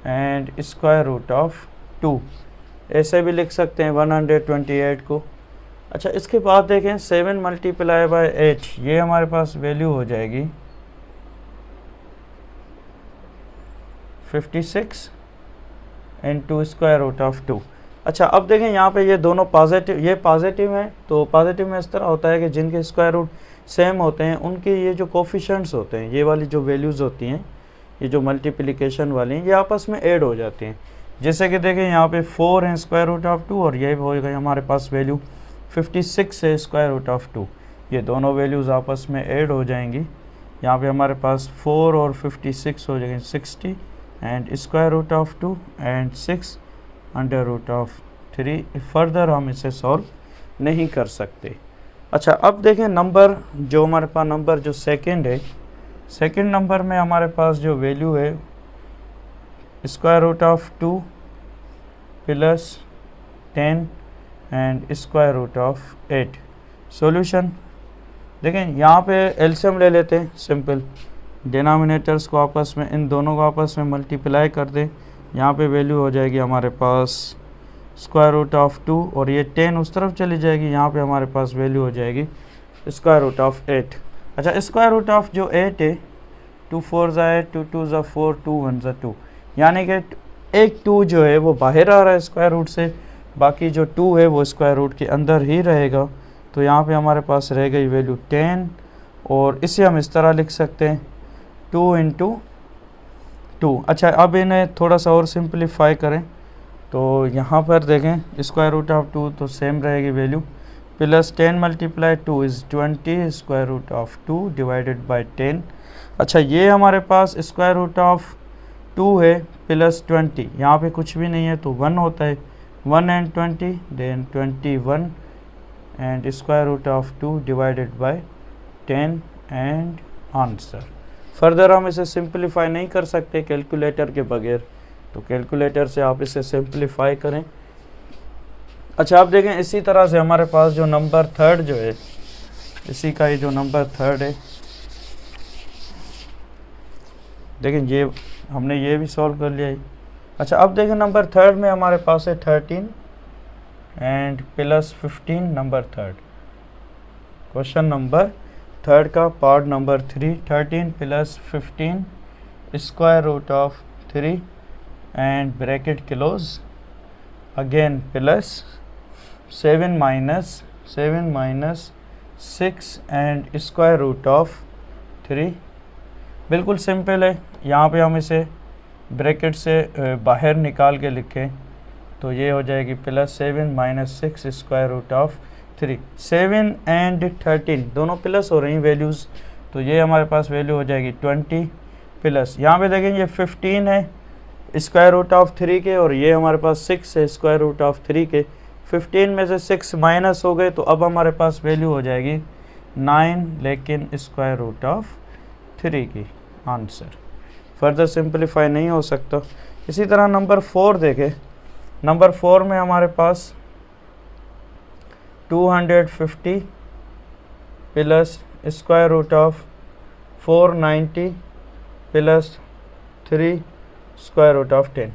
[SPEAKER 1] एंड स्क्वायर रूट ऑफ 2, ऐसे भी लिख सकते हैं 128 को। अच्छा इसके बाद देखें 7 मल्टीप्लाई बाय 8, ये हमारे पास वैल्यू हो जाएगी 56 इंटू स्क्वायर रूट ऑफ 2। अच्छा अब देखें यहाँ पे ये दोनों पॉजिटिव, ये पॉजिटिव हैं, तो पॉजिटिव में इस तरह होता है कि जिनके स्क्वायर रूट सेम होते हैं उनके ये जो कोफिशेंट्स होते हैं, ये वाली जो वैल्यूज़ होती हैं, ये जो मल्टीप्लिकेशन वाली हैं, ये आपस में ऐड हो जाती हैं। जैसे कि देखें यहाँ पे 4 है स्क्वायर रूट ऑफ 2 और ये हो गई हमारे पास वैल्यू 56 है स्क्वायर रूट ऑफ 2, ये दोनों वैल्यूज़ आपस में ऐड हो जाएंगी। यहाँ पे हमारे पास 4 और 56 हो जाएंगे 60 and square root of 2 and 6 under root of 3। Further हम इसे सॉल्व नहीं कर सकते। अच्छा अब देखें नंबर जो हमारे पास नंबर जो सेकंड है, सेकंड नंबर में हमारे पास जो वैल्यू है square root of 2 plus 10 and square root of 8। Solution देखें यहाँ पे एलसीएम ले लेते हैं, सिंपल डिनोमिनेटर्स को आपस में, इन दोनों को आपस में मल्टीप्लाई कर दें। यहाँ पे वैल्यू हो जाएगी हमारे पास स्क्वायर रूट ऑफ 2 और ये 10 उस तरफ चली जाएगी, यहाँ पे हमारे पास वैल्यू हो जाएगी स्क्वायर रूट ऑफ 8। अच्छा स्क्वायर रूट ऑफ जो 8 है 2 4 ज़ा 8, 2 2 ज़ा 4, 2 1 ज़ा 2, यानी कि एक 2 जो है वो बाहर आ रहा है स्क्वायर रूट से, बाकी जो 2 है वो स्क्वायर रूट के अंदर ही रहेगा। तो यहाँ पे हमारे पास रह गई वैल्यू 10, और इसे हम इस तरह लिख सकते हैं 2 इंटू 2। अच्छा, अब इन्हें थोड़ा सा और सिंपलीफाई करें तो यहाँ पर देखें स्क्वायर रूट ऑफ 2 तो सेम रहेगी value, plus 10 multiply 2 is 20 square root of 2 divided by 10। अच्छा, ये हमारे पास स्क्वायर रूट ऑफ 2 है प्लस 20, यहाँ पे कुछ भी नहीं है तो 1 होता है, 1 and 20 then 21 and square root of 2 divided by 10 and answer. Further हम इसे सिंपलीफाई नहीं कर सकते कैलकुलेटर के बगैर, तो कैलकुलेटर से आप इसे सिंपलीफाई करें। अच्छा, आप देखें इसी तरह से हमारे पास जो नंबर थर्ड जो है, इसी का ये जो नंबर थर्ड है, देखें ये हमने ये भी सॉल्व कर लिया है। अच्छा, अब देखें नंबर थर्ड में हमारे पास है 13 and plus 15 number third. Question number third का part number 3, 13 plus 15 square root of 3 and bracket close again plus 7 minus 6 and square root of 3। बिल्कुल सिंपल है, यहाँ पे हम इसे ब्रैकेट से बाहर निकाल के लिखें तो ये हो जाएगी plus 7 minus 6 square root of 3। 7 and 13 दोनों प्लस हो रही हैं वैल्यूज़, तो ये हमारे पास वैल्यू हो जाएगी 20 प्लस, यहाँ पे देखें ये 15 है स्क्वायर रूट ऑफ 3 के, और ये हमारे पास 6 है स्क्वायर रूट ऑफ 3 के। 15 में से 6 माइनस हो गए तो अब हमारे पास वैल्यू हो जाएगी 9, लेकिन स्क्वायर रूट ऑफ 3 की आंसर। फर्दर सिंपलीफाई नहीं हो सकता। इसी तरह नंबर 4 देखें, नंबर 4 में हमारे पास 250 plus square root of 490 plus 3 square root of 10।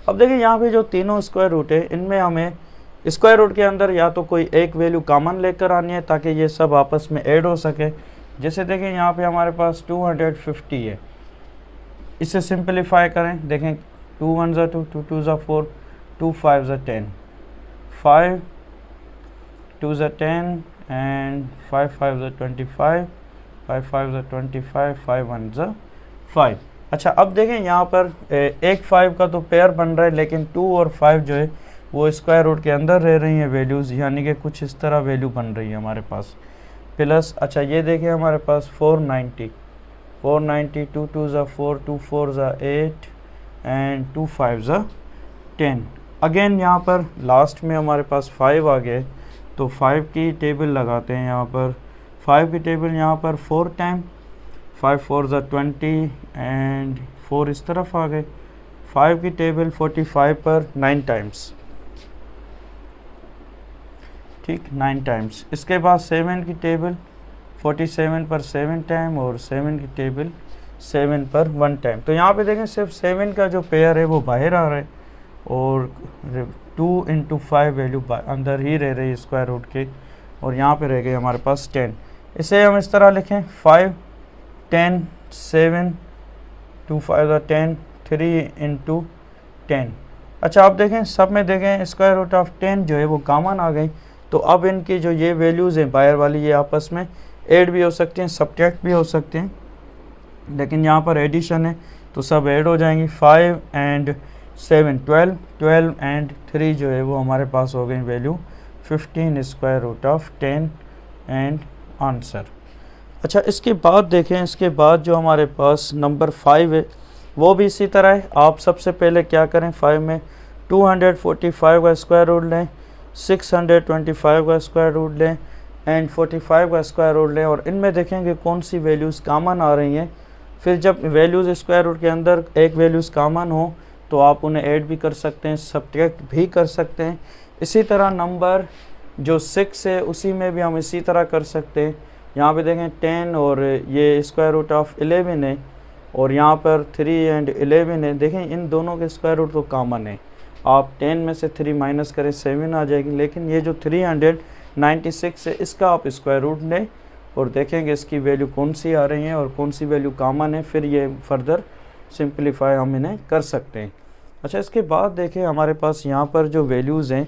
[SPEAKER 1] अब देखिए यहाँ पे जो तीनों स्क्वायर रूट है इनमें हमें स्क्वायर रूट के अंदर या तो कोई एक वैल्यू कॉमन लेकर आनी है ताकि ये सब आपस में ऐड हो सके। जैसे देखें यहाँ पे हमारे पास 250 है, इसे सिंपलीफाई करें, देखें 2 1 ज़ा 2, 2 2 ज़ा 4, 2 5 ज़ा 10, 5 2 ज़ा 10 एंड 5 5 ज़ा 25, 5 5 ज़ा 25, 5 1 ज़ा 5। अच्छा, अब देखें यहाँ पर एक 5 का तो पेयर बन रहा है, लेकिन 2 और 5 जो है वो स्क्वायर रूट के अंदर रह रही हैं वैल्यूज़, यानी कि कुछ इस तरह वैल्यू बन रही है हमारे पास प्लस। अच्छा, ये देखें हमारे पास 490, 2 2 ज़ा 4, 2 4 ज़ा 8 एंड 2 5 ज़ा 10। अगेन यहाँ पर लास्ट में हमारे पास 5 आ गए तो 5 की टेबल लगाते हैं। यहाँ पर 5 की टेबल यहाँ पर 4 टाइम, 5 4 ज़ा 20 एंड 4 इस तरफ आ गए। 5 की टेबल 45 पर 9 टाइम्स, ठीक 9 टाइम्स। इसके बाद 7 की टेबल 47 पर 7 टाइम और 7 की टेबल 7 पर 1 टाइम। तो यहाँ पे देखें सिर्फ 7 का जो पेयर है वो बाहर आ रहा है और 2 इंटू 5 वैल्यू अंदर ही रह रही है स्क्वायर रूट के, और यहाँ पे रह गए हमारे पास 10। इसे हम इस तरह लिखें 5 10 7 2 5 ज़ा 10, 3 इंटू 10। अच्छा, आप देखें सब में देखें स्क्वायर रूट ऑफ 10 जो है वो कॉमन आ गई, तो अब इनकी जो ये वैल्यूज़ हैं बाहर वाली ये आपस में ऐड भी हो सकते हैं, सब्ट्रैक्ट भी हो सकते हैं, लेकिन यहाँ पर एडिशन है तो सब ऐड हो जाएंगी। 5 एंड 7 12, 12 एंड 3 जो है वो हमारे पास हो गई value 15 square root of 10 and answer. अच्छा, इसके बाद देखें, इसके बाद जो हमारे पास नंबर 5 है वो भी इसी तरह है। आप सबसे पहले क्या करें, 5 में 245 का स्क्वायर रूट लें, 625 का स्क्वायर रूट लें एंड 45 का स्क्वायर रूट लें, और इनमें देखेंगे कौन सी वैल्यूज़ कॉमन आ रही हैं। फिर जब वैल्यूज़ स्क्वायर रूट के अंदर एक वैल्यूज़ कॉमन हो तो आप उन्हें ऐड भी कर सकते हैं, सब्ट्रैक्ट भी कर सकते हैं। इसी तरह नंबर जो 6 है उसी में भी हम इसी तरह कर सकते हैं। यहाँ पे देखें 10 और ये स्क्वायर रूट ऑफ 11 है, और यहाँ पर 3 एंड 11 है। देखें इन दोनों के स्क्वायर रूट तो कॉमन है, आप 10 में से 3 माइनस करें 7 आ जाएगी, लेकिन ये जो 396 है इसका आप स्क्वायर रूट लें और देखेंगे इसकी वैल्यू कौन सी आ रही है और कौन सी वैल्यू कॉमन है, फिर ये फर्दर सिंप्लीफाई हम इन्हें कर सकते हैं। अच्छा, इसके बाद देखें हमारे पास यहाँ पर जो वैल्यूज़ हैं,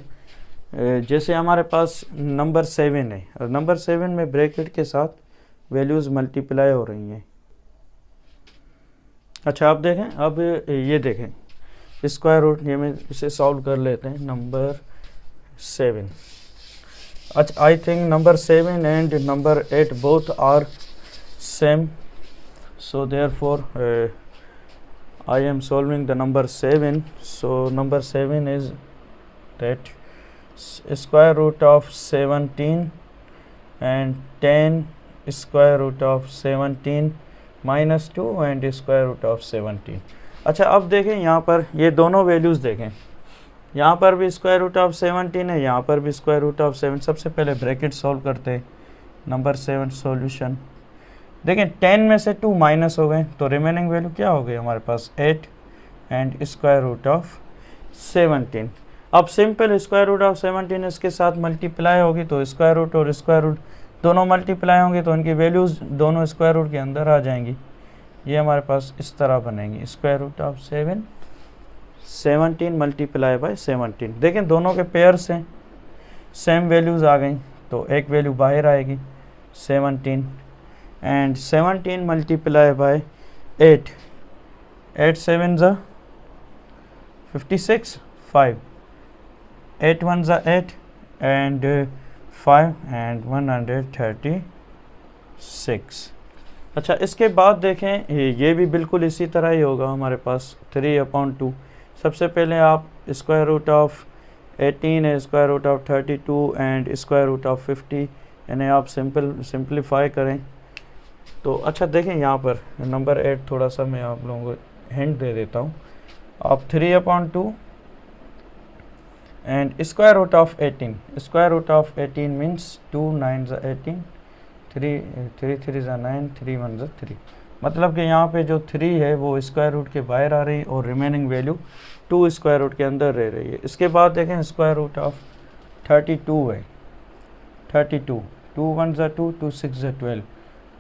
[SPEAKER 1] जैसे हमारे पास नंबर 7 है और नंबर 7 में ब्रैकेट के साथ वैल्यूज़ मल्टीप्लाई हो रही हैं। अच्छा, आप देखें, अब ये देखें स्क्वायर रूट, ये में इसे सॉल्व कर लेते हैं। नंबर 7, अच्छा I think number 7 and number 8 both are same, so therefore I am solving the number 7. So number 7 is that square root of 17 and 10 square root of 17 minus 2 and square root of 17। अच्छा, अब देखें यहाँ पर ये दोनों values देखें, यहाँ पर भी स्क्वायर रूट ऑफ 17 है, यहाँ पर भी स्क्वायर रूट ऑफ 7। सबसे पहले ब्रैकेट सॉल्व करते हैं। नंबर 7 सॉल्यूशन देखें, 10 में से 2 माइनस हो गए तो रिमेनिंग वैल्यू क्या हो गई हमारे पास 8 एंड स्क्वायर रूट ऑफ 17। अब सिंपल स्क्वायर रूट ऑफ 17 इसके साथ मल्टीप्लाई होगी तो स्क्वायर रूट और स्क्वायर रूट दोनों मल्टीप्लाई होंगे तो उनकी वैल्यूज़ दोनों स्क्वायर रूट के अंदर आ जाएंगी। ये हमारे पास इस तरह बनेंगी, square root of 17 multiply by 17। देखें दोनों के पेयर्स हैं, सेम वैल्यूज़ आ गई तो एक वैल्यू बाहर आएगी 17 and 17 multiply by 8, 8 7 जा 56, 5 8 1 जा 8 and 5 and 136। अच्छा, इसके बाद देखें ये भी बिल्कुल इसी तरह ही होगा हमारे पास 3/2। सबसे पहले आप स्क्वायर रूट ऑफ 18 है, square root of 32 and square root of 50, इन्हें आप सिंप्लीफाई करें तो अच्छा देखें यहाँ पर नंबर 8 थोड़ा सा मैं आप लोगों को हिंट दे देता हूँ। आप 3/2 and square root of 18, square root of 18 means 2 9 ज़ा 18, 3 3 ज़ा 9, 3 1 ज़ा 3। मतलब कि यहाँ पे जो 3 है वो स्क्वायर रूट के बाहर आ रही है और रिमेनिंग वैल्यू 2 स्क्वायर रूट के अंदर रह रही है। इसके बाद देखें स्क्वायर रूट ऑफ 32 है, 32 2 1 ज़ा 2, 2 6 ज़ा 12,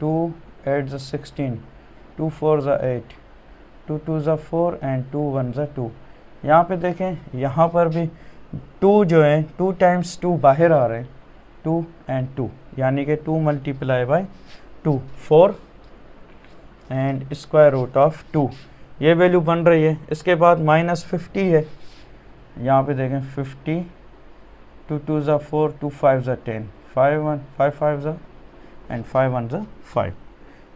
[SPEAKER 1] 2 8 ज़ा 16, 2 4 ज़ा 8, 2 2 ज़ा 4 एंड 2 1 ज़ा 2। यहाँ पे देखें यहाँ पर भी 2 जो है 2 टाइम्स 2 बाहर आ रहे हैं, 2 एंड 2, यानी कि 2 multiply by 2 4 and square root of 2, ये वैल्यू बन रही है। इसके बाद -50 है, यहाँ पे देखें 50, 2 2 ज़ा 4, 2 5 ज़ा 10, 5 1 5 5 ज़ा एंड 5 1 ज़ा 5।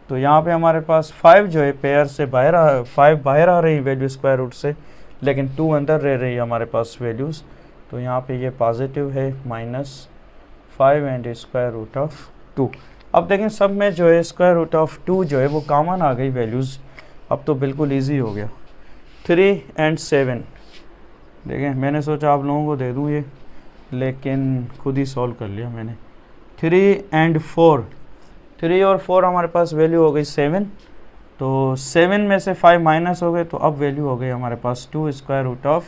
[SPEAKER 1] तो यहाँ पे हमारे पास 5 जो है पेयर से बाहर 5 बाहर आ रही है वैल्यू स्क्वायर रूट से, लेकिन 2 अंदर रह रही है हमारे पास वैल्यूज़। तो यहाँ पे ये पॉजिटिव है -5 एंड स्क्वायर रूट ऑफ 2। अब देखें सब में जो है स्क्वायर रूट ऑफ 2 जो है वो कॉमन आ गई वैल्यूज़, अब तो बिल्कुल ईजी हो गया। 3 एंड 7 देखें, मैंने सोचा आप लोगों को दे दूँ ये, लेकिन खुद ही सॉल्व कर लिया मैंने। 3 एंड 4, 3 और 4 हमारे पास वैल्यू हो गई 7, तो 7 में से 5 माइनस हो गए तो अब वैल्यू हो गई हमारे पास 2 स्क्वायर रूट ऑफ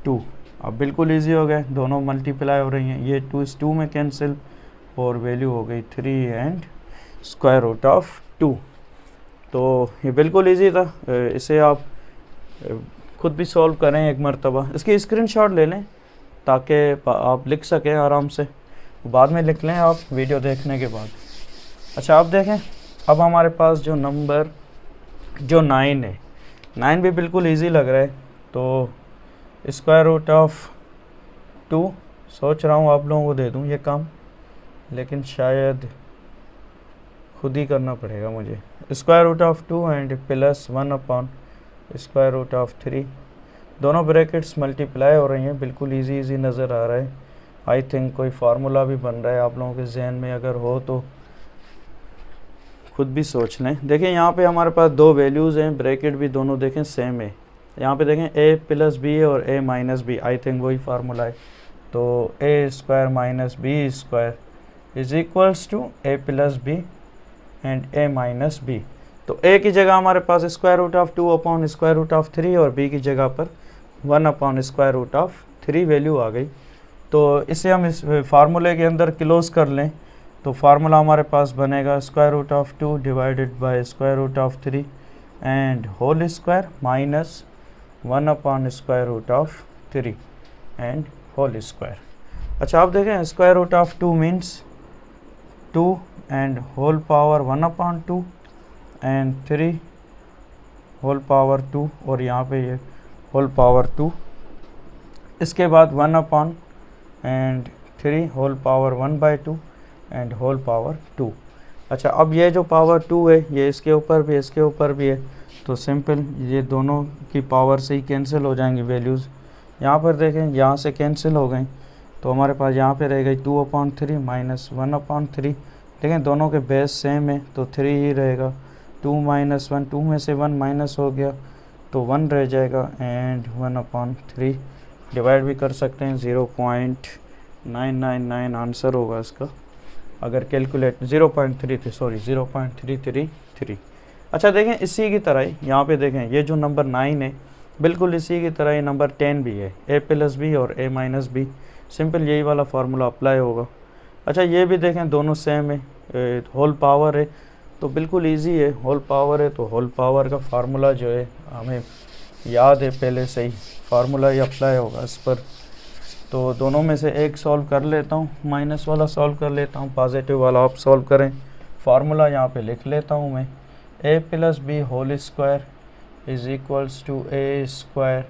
[SPEAKER 1] 2। अब बिल्कुल इजी हो गए, दोनों मल्टीप्लाई हो रही हैं, ये 2 इस 2 में कैंसिल और वैल्यू हो गई 3 एंड स्क्वायर रूट ऑफ 2। तो ये बिल्कुल इजी था, इसे आप खुद भी सॉल्व करें एक मरतबा, इसकी स्क्रीनशॉट ले लें ताकि आप लिख सकें आराम से, बाद में लिख लें आप वीडियो देखने के बाद। अच्छा, आप देखें अब हमारे पास जो नंबर जो 9 है, 9 भी बिल्कुल इजी लग रहा है। तो स्क्वायर रूट ऑफ 2 सोच रहा हूँ आप लोगों को दे दूँ ये काम, लेकिन शायद खुद ही करना पड़ेगा मुझे। Square root of 2 and plus 1 upon square root of 3, दोनों ब्रैकेट्स मल्टीप्लाई हो रही हैं, बिल्कुल इजी नज़र आ रहा है। आई थिंक कोई फार्मूला भी बन रहा है, आप लोगों के जहन में अगर हो तो खुद भी सोच लें। देखें यहाँ पे हमारे पास 2 वैल्यूज़ हैं, ब्रैकेट भी दोनों देखें सेम है। यहाँ पे देखें a प्लस बी है और a minus B, I think वही फार्मूला है। तो a square minus B square is equals to a plus B and a minus B. तो a की जगह हमारे पास square root of 2 upon square root of 3 और b की जगह पर 1 upon square root of 3 value आ गई। तो इसे हम इस फार्मूले के अंदर क्लोज कर लें तो फार्मूला हमारे पास बनेगा square root of 2 divided by square root of 3 and whole square minus 1 upon square root of 3 and whole square. अच्छा आप देखें square root of 2 means 2 and whole power 1 upon 2 and 3 whole power 2 और यहाँ पे ये होल पावर 2, इसके बाद 1 upon and 3 whole power 1/2 and whole power 2। अच्छा अब ये जो पावर 2 है ये इसके ऊपर भी इसके ऊपर भी है, तो सिंपल ये दोनों की पावर से ही कैंसिल हो जाएंगी वैल्यूज़। यहाँ पर देखें यहाँ से कैंसिल हो गई तो हमारे पास यहाँ पे रह गई 2/3 माइनस 1/3, लेकिन दोनों के बेस सेम है तो 3 ही रहेगा। 2 माइनस 1, 2 में से 1 माइनस हो गया तो 1 रह जाएगा एंड 1/3 डिवाइड भी कर सकते हैं। 0.999 आंसर होगा इसका अगर कैलकुलेट 0.333। अच्छा देखें इसी की तरह ही यहाँ पे देखें ये जो नंबर 9 है बिल्कुल इसी की तरह ही नंबर 10 भी है, a प्लस बी और a माइनस बी, सिंपल यही वाला फार्मूला अप्लाई होगा। अच्छा ये भी देखें दोनों सेम है, होल पावर है तो बिल्कुल इजी है, होल पावर है तो होल पावर का फार्मूला जो है हमें याद है पहले से ही, फार्मूला ही अप्लाई होगा इस पर। तो दोनों में से एक सॉल्व कर लेता हूँ, माइनस वाला सॉल्व कर लेता हूँ, पॉजिटिव वाला आप सॉल्व करें। फार्मूला यहाँ पे लिख लेता हूँ मैं, a plus B whole square is equals to a square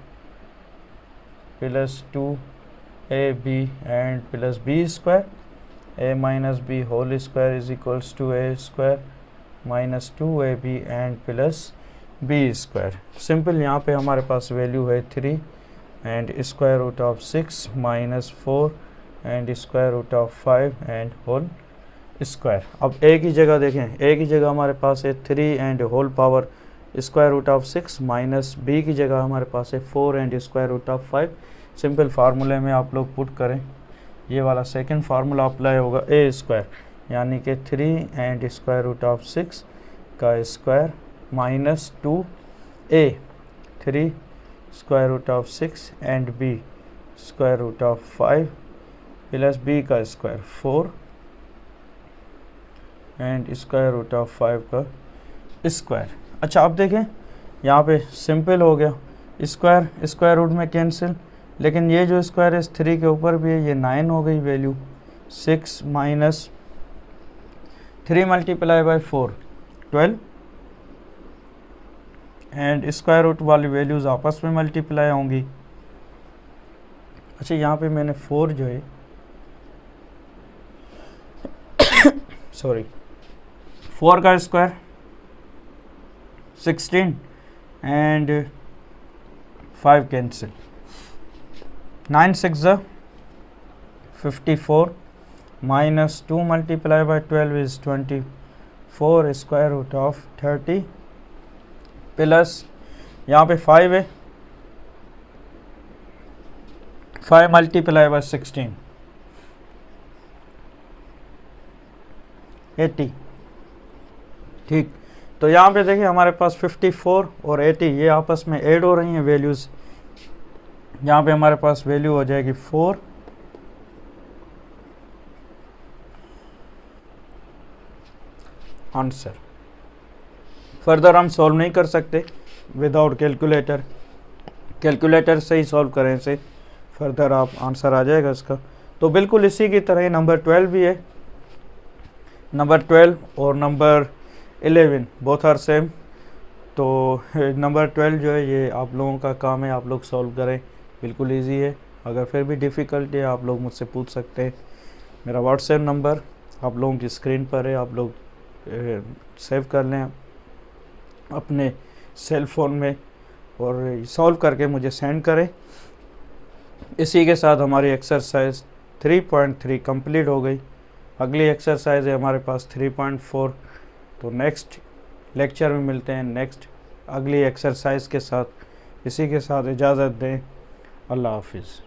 [SPEAKER 1] plus 2ab and plus b square, a minus B whole square is equals to a square minus 2ab and plus b square. Simple यहाँ पे हमारे पास value है 3 and square root of 6 minus 4 and square root of 5 and whole square. अब a की जगह देखें, a की जगह हमारे पास है 3 and whole power square root of 6 minus b की जगह हमारे पास है 4 and square root of 5। Simple फार्मूले में आप लोग पुट करें, ये वाला सेकंड फार्मूला अप्लाई होगा, a स्क्वायर यानी कि 3 एंड स्क्वायर रूट ऑफ 6 का square minus 2a 3 square root of 6 and b square root of 5 plus b का square 4 and square root of 5 का स्क्वायर। अच्छा आप देखें यहाँ पे सिंपल हो गया, स्क्वायर स्क्वायर रूट में कैंसिल, लेकिन ये जो स्क्वायर है 3 के ऊपर भी है, ये 9 हो गई value. 6 minus 3 multiply by 4 12 and square root वाली वैल्यूज़ आपस में मल्टीप्लाई होंगी। अच्छा यहाँ पे मैंने 4 जो है सॉरी 4 का square 16 and 5 cancel, 9 6 54 minus 2 multiply by 12 is 24 square root of 30 plus यहाँ पे 5 है, 5 मल्टीप्लाई बाई 16 80। ठीक, तो यहाँ पे देखिए हमारे पास 54 और 80 ये आपस में ऐड हो रही हैं वैल्यूज़। यहाँ पे हमारे पास वैल्यू हो जाएगी 4 आंसर। फर्दर हम सॉल्व नहीं कर सकते विदाउट कैलकुलेटर, कैलकुलेटर से ही सॉल्व करें से फर्दर आप आंसर आ जाएगा इसका। तो बिल्कुल इसी की तरह नंबर 12 भी है, नंबर 12 और नंबर 11 बोथ आर सेम। तो नंबर 12 जो है ये आप लोगों का काम है, आप लोग सॉल्व करें, बिल्कुल इजी है। अगर फिर भी डिफ़िकल्ट है आप लोग मुझसे पूछ सकते हैं। मेरा व्हाट्सएप नंबर आप लोगों की स्क्रीन पर है, आप लोग सेव कर लें अपने सेल फ़ोन में और सॉल्व करके मुझे सेंड करें। इसी के साथ हमारी एक्सरसाइज 3.3 कंप्लीट हो गई। अगली एक्सरसाइज है हमारे पास 3.4। तो नेक्स्ट लेक्चर में मिलते हैं नेक्स्ट अगली एक्सरसाइज के साथ। इसी के साथ इजाज़त दें, अल्लाह हाफिज़।